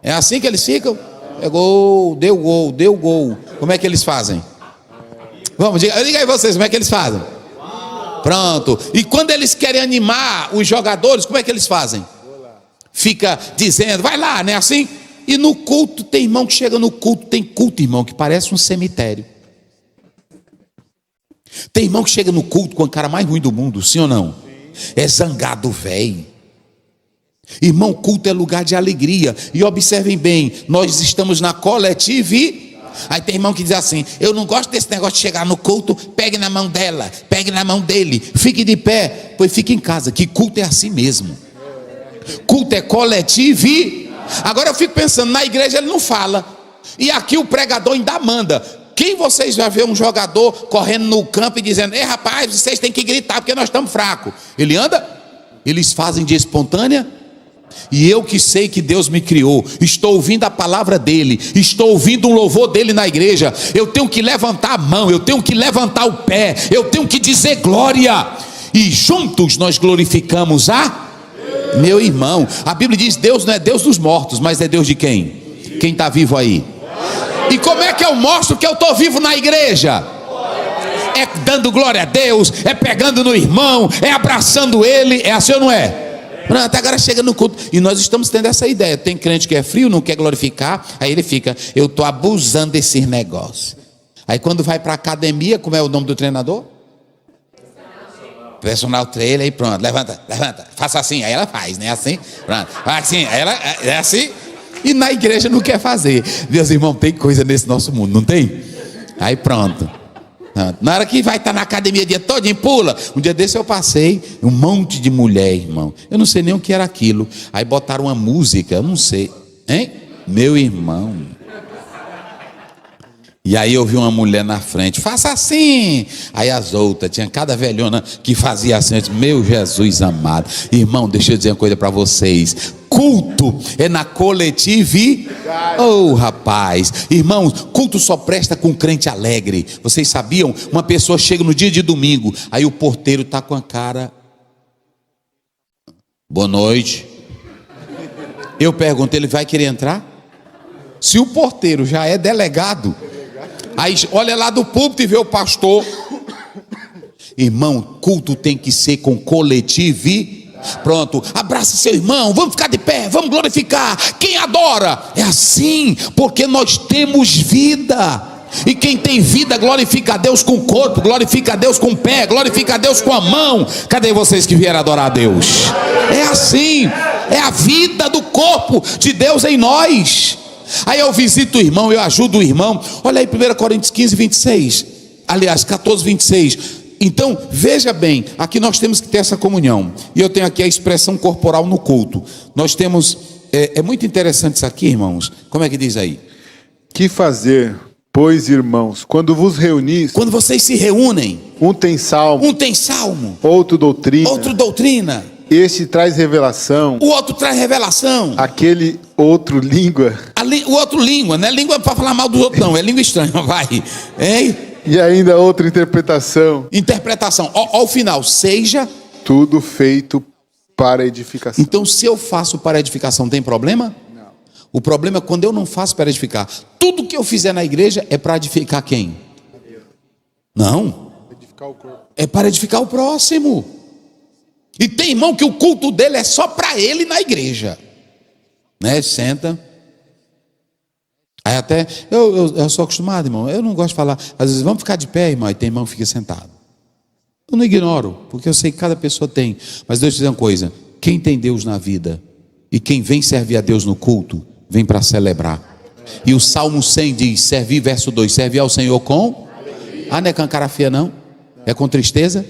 É assim que eles ficam? É gol, deu gol. Como é que eles fazem? Vamos, diga aí vocês, como é que eles fazem? Pronto. E quando eles querem animar os jogadores, como é que eles fazem? Fica dizendo, vai lá, não é assim? E no culto, tem irmão que chega no culto, tem culto, irmão, que parece um cemitério. Tem irmão que chega no culto com a cara mais ruim do mundo, sim ou não? É zangado, velho. Irmão, culto é lugar de alegria. E observem bem, nós estamos na coletividade. Aí tem irmão que diz assim, eu não gosto desse negócio de chegar no culto, pegue na mão dela, pegue na mão dele, fique de pé, pois fique em casa, que culto é assim mesmo. Culto é coletivo. Agora eu fico pensando, na igreja ele não fala, e aqui o pregador ainda manda, Quem vocês vai ver um jogador correndo no campo e dizendo: ei rapaz, vocês têm que gritar porque nós estamos fracos? Ele anda? Eles fazem de espontânea? E eu que sei que Deus me criou, estou ouvindo a palavra dele, estou ouvindo um louvor dele na igreja, eu tenho que levantar a mão, eu tenho que levantar o pé, eu tenho que dizer glória, e juntos nós glorificamos a meu irmão. A Bíblia diz: Deus não é Deus dos mortos, mas é Deus de quem? Quem está vivo aí. E como é que eu mostro que eu estou vivo na igreja? É dando glória a Deus, é pegando no irmão, é abraçando ele. É assim ou não é? Pronto, agora chega no culto. E nós estamos tendo essa ideia. Tem crente que é frio, não quer glorificar. Aí ele fica: eu estou abusando desses negócios. Aí quando vai para a academia, como é o nome do treinador? Personal trainer. Aí pronto, levanta, faça assim. Aí ela faz, né? Assim, pronto, assim, aí ela é assim. E na igreja não quer fazer. Meus irmãos, tem coisa nesse nosso mundo, não tem? Aí pronto. Na hora que vai estar na academia o dia todo, pula. Um dia desse eu passei, um monte de mulher, irmão. Eu não sei nem o que era aquilo. Aí botaram uma música, eu não sei. Hein? Meu irmão. E aí eu vi uma mulher na frente: faça assim. Aí as outras, tinha cada velhona que fazia assim. Eu disse: meu Jesus amado. Irmão, deixa eu dizer uma coisa para vocês. Culto é na coletividade. Oh rapaz, irmãos, culto só presta com crente alegre. Vocês sabiam? Uma pessoa chega no dia de domingo, aí o porteiro está com a cara: boa noite. Eu pergunto: ele vai querer entrar? Se o porteiro já é delegado, aí olha lá do púlpito e vê o pastor. Irmão, culto tem que ser com coletividade. Pronto, abraça seu irmão, vamos ficar de pé, vamos glorificar. Quem adora é assim, porque nós temos vida. E quem tem vida glorifica a Deus com o corpo, glorifica a Deus com o pé, glorifica a Deus com a mão. Cadê vocês que vieram adorar a Deus? É assim, é a vida do corpo de Deus em nós. Aí eu visito o irmão, eu ajudo o irmão. Olha aí 1 Coríntios 15, 26. Aliás, 14, 26. Então, veja bem, aqui nós temos que ter essa comunhão. E eu tenho aqui a expressão corporal no culto. Nós temos, é muito interessante isso aqui, irmãos. Como é que diz aí? Que fazer, pois, irmãos, quando vos reunis? Quando vocês se reúnem. Um tem salmo. Outro doutrina. Este traz revelação. O outro traz revelação. Aquele outro língua. O outro língua, não é língua para falar mal dos outros não, é língua estranha, vai. Hein? E ainda outra interpretação. Ao final, seja tudo feito para edificação. Então, se eu faço para edificação, tem problema? Não. O problema é quando eu não faço para edificar. Tudo que eu fizer na igreja é para edificar quem? Não. Edificar o corpo. É para edificar o próximo. E tem irmão que o culto dele é só para ele na igreja, né? Senta. Aí até, eu sou acostumado, irmão, eu não gosto de falar, às vezes vamos ficar de pé, irmão, e tem irmão que fica sentado. Eu não ignoro, porque eu sei que cada pessoa tem. Mas deixa eu te dizer uma coisa: quem tem Deus na vida e quem vem servir a Deus no culto, vem para celebrar. E o Salmo 100 diz, servir, verso 2, servir ao Senhor com? Ah, não é com cara feia não? É com tristeza?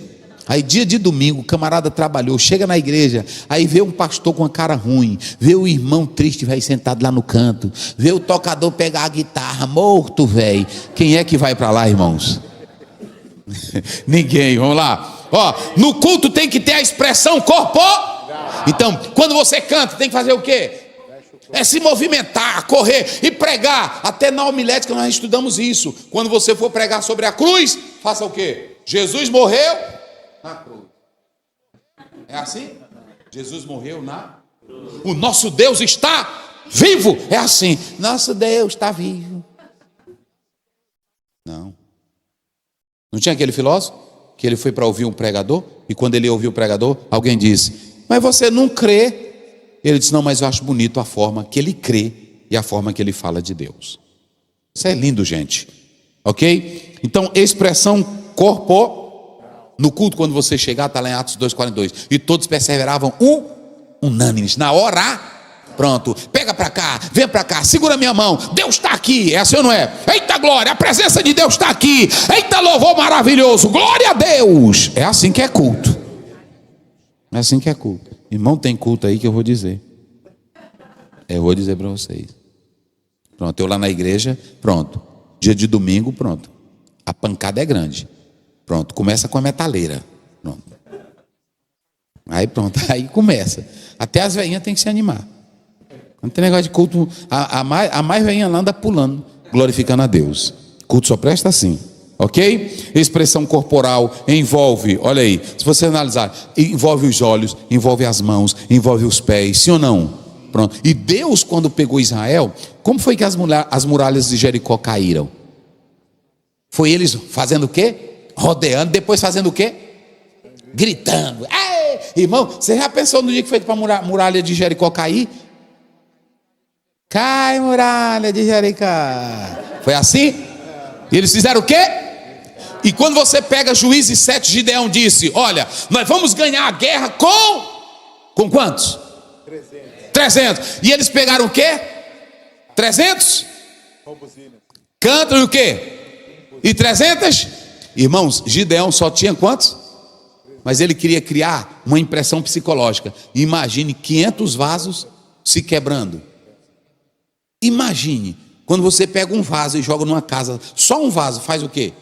Aí dia de domingo, o camarada trabalhou, chega na igreja, aí vê um pastor com a cara ruim, vê o irmão triste, velho, sentado lá no canto, vê o tocador pegar a guitarra, morto, velho. Quem é que vai para lá, irmãos? Ninguém. Vamos lá. Ó, no culto tem que ter a expressão corporal. Então, quando você canta, tem que fazer o quê? É se movimentar, correr e pregar. Até na homilética nós estudamos isso. Quando você for pregar sobre a cruz, faça o quê? Jesus morreu na cruz. É assim? Jesus morreu na cruz. O nosso Deus está vivo. É assim. Nosso Deus está vivo. Não. Não tinha aquele filósofo que ele foi para ouvir um pregador, e quando ele ouviu o pregador, alguém disse: mas você não crê? Ele disse: não, mas eu acho bonito a forma que ele crê e a forma que ele fala de Deus. Isso é lindo, gente. Ok? Então, expressão corpo. No culto, quando você chegar, está lá em Atos 2,42. E todos perseveravam unânimes. Na hora, pronto, pega para cá, vem para cá, segura minha mão. Deus está aqui, é assim ou não é? Eita glória, a presença de Deus está aqui. Eita louvor maravilhoso, glória a Deus. É assim que é culto. É assim que é culto. Irmão, tem culto aí que eu vou dizer. Eu vou dizer para vocês. Pronto, eu lá na igreja, pronto. Dia de domingo, pronto. A pancada é grande. Pronto, começa com a metaleira. Pronto. Aí pronto, aí começa. Até as velhinhas tem que se animar. Não tem negócio de culto. A mais velhinha lá anda pulando, glorificando a Deus. Culto só presta assim. Ok? Expressão corporal envolve, olha aí, se você analisar, envolve os olhos, envolve as mãos, envolve os pés, sim ou não? Pronto. E Deus, quando pegou Israel, como foi que as muralhas de Jericó caíram? Foi eles fazendo o quê? Rodeando, depois fazendo o quê? Gritando. Ei! Irmão, você já pensou no dia que foi para a muralha de Jericó cair? Cai, muralha de Jericó. Foi assim? E eles fizeram o quê? E quando você pega Juízes 7, Gideão disse: olha, nós vamos ganhar a guerra com quantos? 300. E eles pegaram o quê? 300? Cantam e o quê? E 300? Irmãos, Gideão só tinha quantos? Mas ele queria criar uma impressão psicológica. Imagine 500 vasos se quebrando. Imagine, quando você pega um vaso e joga numa casa, só um vaso faz o quê?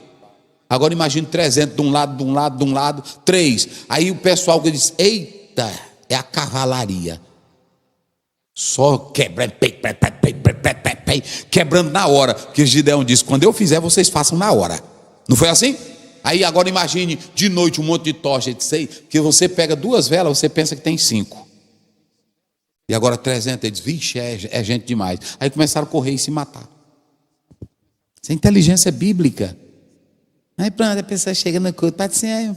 Agora imagine 300 de um lado, 3. Aí o pessoal que diz: eita, é a cavalaria. Só quebrando, quebrando na hora. Porque Gideão disse: quando eu fizer, vocês façam na hora. Não foi assim? Aí agora imagine de noite um monte de tocha. Que você pega 2 velas, você pensa que tem 5. E agora 300, ele diz: vixe, é gente demais. Aí começaram a correr e se matar. Isso é inteligência bíblica. Aí pronto, a pessoa chega no culto: Pai do Senhor,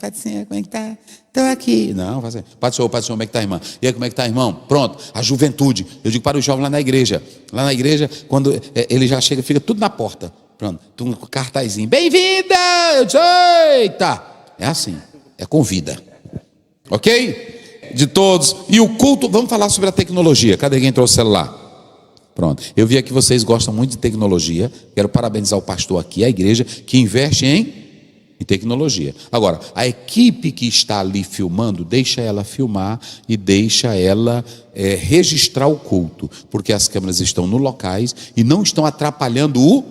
como é que tá? Estou aqui. Não, faz assim: Pai do Senhor, como é que tá, irmã? E aí, como é que tá, irmão? Pronto, a juventude. Eu digo para os jovens lá na igreja. Lá na igreja, quando ele já chega, fica tudo na porta. Pronto, tudo com cartazinho: bem-vinda! Eu disse: eita! É assim, é convida. Ok? De todos. E o culto, vamos falar sobre a tecnologia. Cadê quem trouxe o celular? Pronto, eu vi aqui vocês gostam muito de tecnologia. Quero parabenizar o pastor aqui, a igreja, que investe em tecnologia. Agora, a equipe que está ali filmando, deixa ela filmar e deixa ela registrar o culto, porque as câmeras estão nos locais e não estão atrapalhando o...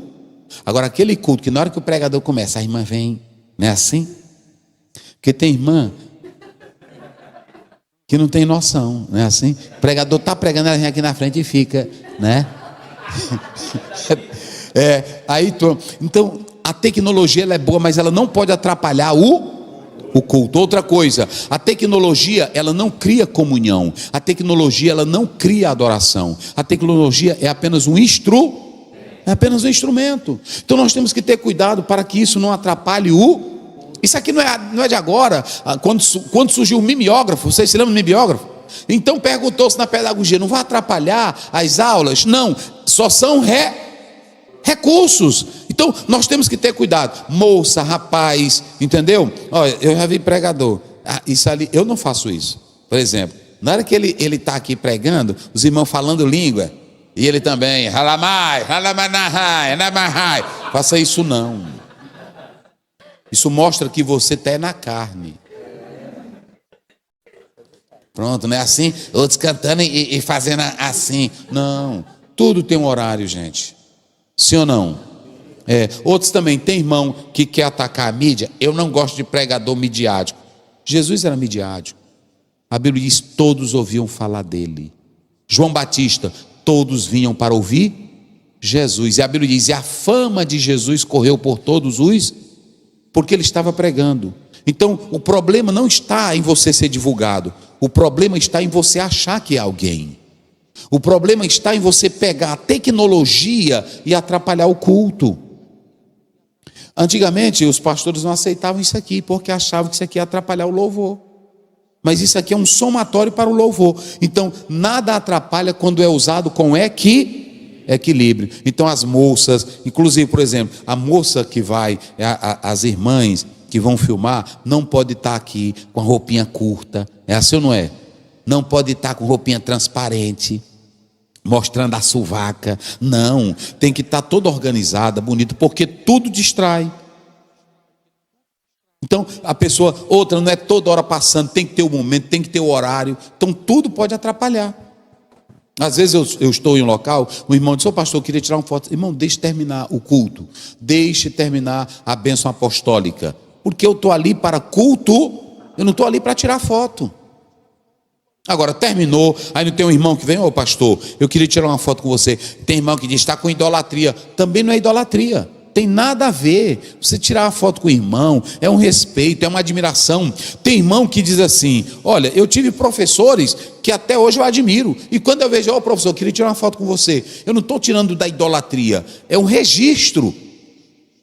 Agora, aquele culto que na hora que o pregador começa, a irmã vem, não é assim? Porque tem irmã que não tem noção, não é assim? O pregador está pregando, ela vem aqui na frente e fica, né? Então, a tecnologia ela é boa, mas ela não pode atrapalhar o culto. Outra coisa, a tecnologia ela não cria comunhão. A tecnologia ela não cria adoração. A tecnologia é apenas um instrumento. Então nós temos que ter cuidado para que isso não atrapalhe o... Isso aqui não é de agora. Quando surgiu o mimeógrafo, vocês se lembram do mimeógrafo? Então perguntou-se na pedagogia: não vai atrapalhar as aulas? Não, só são recursos. Então nós temos que ter cuidado. Moça, rapaz, entendeu? Olha, eu já vi pregador. Isso ali, eu não faço isso. Por exemplo, na hora que ele está aqui pregando, os irmãos falando língua, e ele também, faça isso não. Isso mostra que você está na carne. Pronto, não é assim? Outros cantando e fazendo assim. Não, tudo tem um horário, gente. Sim ou não? Outros também, tem irmão que quer atacar a mídia. Eu não gosto de pregador midiático. Jesus era midiático. A Bíblia diz: todos ouviam falar dele. João Batista, todos vinham para ouvir Jesus. E a Bíblia diz: e a fama de Jesus correu por todos porque ele estava pregando. Então o problema não está em você ser divulgado. O problema está em você achar que é alguém. O problema está em você pegar a tecnologia e atrapalhar o culto. Antigamente os pastores não aceitavam isso aqui, porque achavam que isso aqui ia atrapalhar o louvor. Mas isso aqui é um somatório para o louvor. Então nada atrapalha quando é usado com equilíbrio. Então as moças, inclusive, por exemplo, a moça que vai, as irmãs que vão filmar, não pode estar aqui com a roupinha curta. É assim ou não é? Não pode estar com roupinha transparente, mostrando a sovaca. Não, tem que estar toda organizada, bonita, porque tudo distrai. Então a pessoa, outra, não é toda hora passando, tem que ter o momento, tem que ter o horário. Então tudo pode atrapalhar. Às vezes eu estou em um local, o irmão diz: ô pastor, eu queria tirar uma foto. Irmão, deixe terminar o culto, deixe terminar a bênção apostólica, porque eu estou ali para culto, eu não estou ali para tirar foto. Agora, terminou, aí não tem um irmão que vem: ô pastor, eu queria tirar uma foto com você. Tem irmão que diz: está com idolatria. Também não é idolatria, tem nada a ver. Você tirar uma foto com o irmão é um respeito, é uma admiração. Tem irmão que diz assim: olha, eu tive professores que até hoje eu admiro, e quando eu vejo: ô professor, eu queria tirar uma foto com você, eu não estou tirando da idolatria, é um registro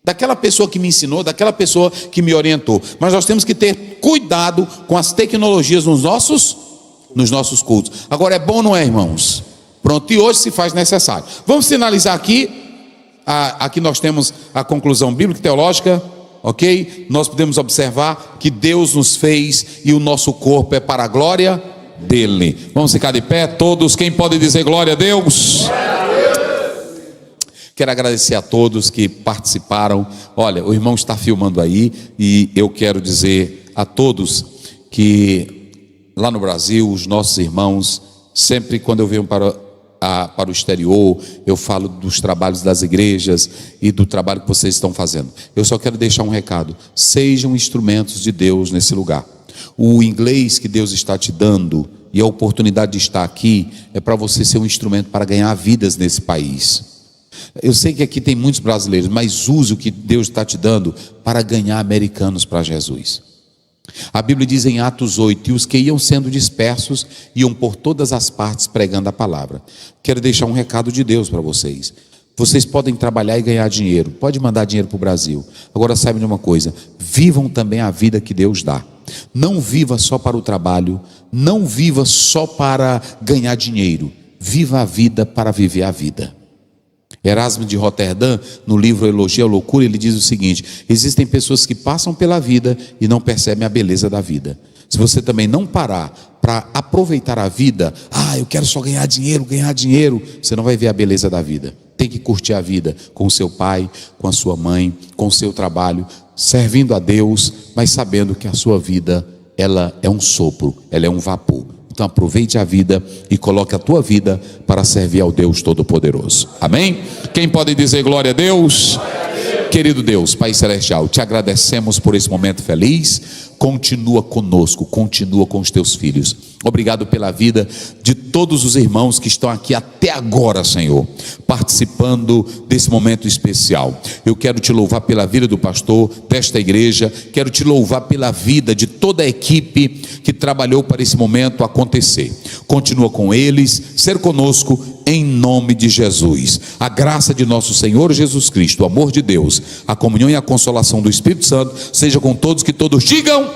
daquela pessoa que me ensinou, daquela pessoa que me orientou. Mas nós temos que ter cuidado com as tecnologias nos nossos cultos. Agora, é bom ou não é, irmãos? Pronto, e hoje se faz necessário. Vamos finalizar aqui. Aqui nós temos a conclusão bíblica e teológica, ok? Nós podemos observar que Deus nos fez e o nosso corpo é para a glória dele. Vamos ficar de pé todos. Quem pode dizer glória a Deus? Glória a Deus. Quero agradecer a todos que participaram. Olha, o irmão está filmando aí, e eu quero dizer a todos que lá no Brasil, os nossos irmãos, sempre quando eu venho para o exterior, eu falo dos trabalhos das igrejas e do trabalho que vocês estão fazendo. Eu só quero deixar um recado: sejam instrumentos de Deus nesse lugar. O inglês que Deus está te dando e a oportunidade de estar aqui é para você ser um instrumento para ganhar vidas nesse país. Eu sei que aqui tem muitos brasileiros, mas use o que Deus está te dando para ganhar americanos para Jesus. A Bíblia diz em Atos 8: e os que iam sendo dispersos iam por todas as partes pregando a palavra. Quero deixar um recado de Deus para vocês. Vocês podem trabalhar e ganhar dinheiro, pode mandar dinheiro para o Brasil. Agora saibam de uma coisa: vivam também a vida que Deus dá. Não viva só para o trabalho, não viva só para ganhar dinheiro. Viva a vida para viver a vida. Erasmo de Roterdã, no livro Elogio à Loucura, ele diz o seguinte: existem pessoas que passam pela vida e não percebem a beleza da vida. Se você também não parar para aproveitar a vida, eu quero só ganhar dinheiro, você não vai ver a beleza da vida. Tem que curtir a vida com o seu pai, com a sua mãe, com o seu trabalho, servindo a Deus, mas sabendo que a sua vida, ela é um sopro, ela é um vapor. Então aproveite a vida e coloque a tua vida para servir ao Deus Todo-Poderoso. Amém? Quem pode dizer glória a Deus? Glória a Deus. Querido Deus, Pai Celestial, te agradecemos por esse momento feliz. Continua conosco, continua com os teus filhos. Obrigado pela vida de todos os irmãos que estão aqui até agora, Senhor, participando desse momento especial. Eu quero te louvar pela vida do pastor desta igreja, quero te louvar pela vida de toda a equipe que trabalhou para esse momento acontecer. Continua com eles, ser conosco, em nome de Jesus. A graça de nosso Senhor Jesus Cristo, o amor de Deus, a comunhão e a consolação do Espírito Santo seja com todos, que todos digam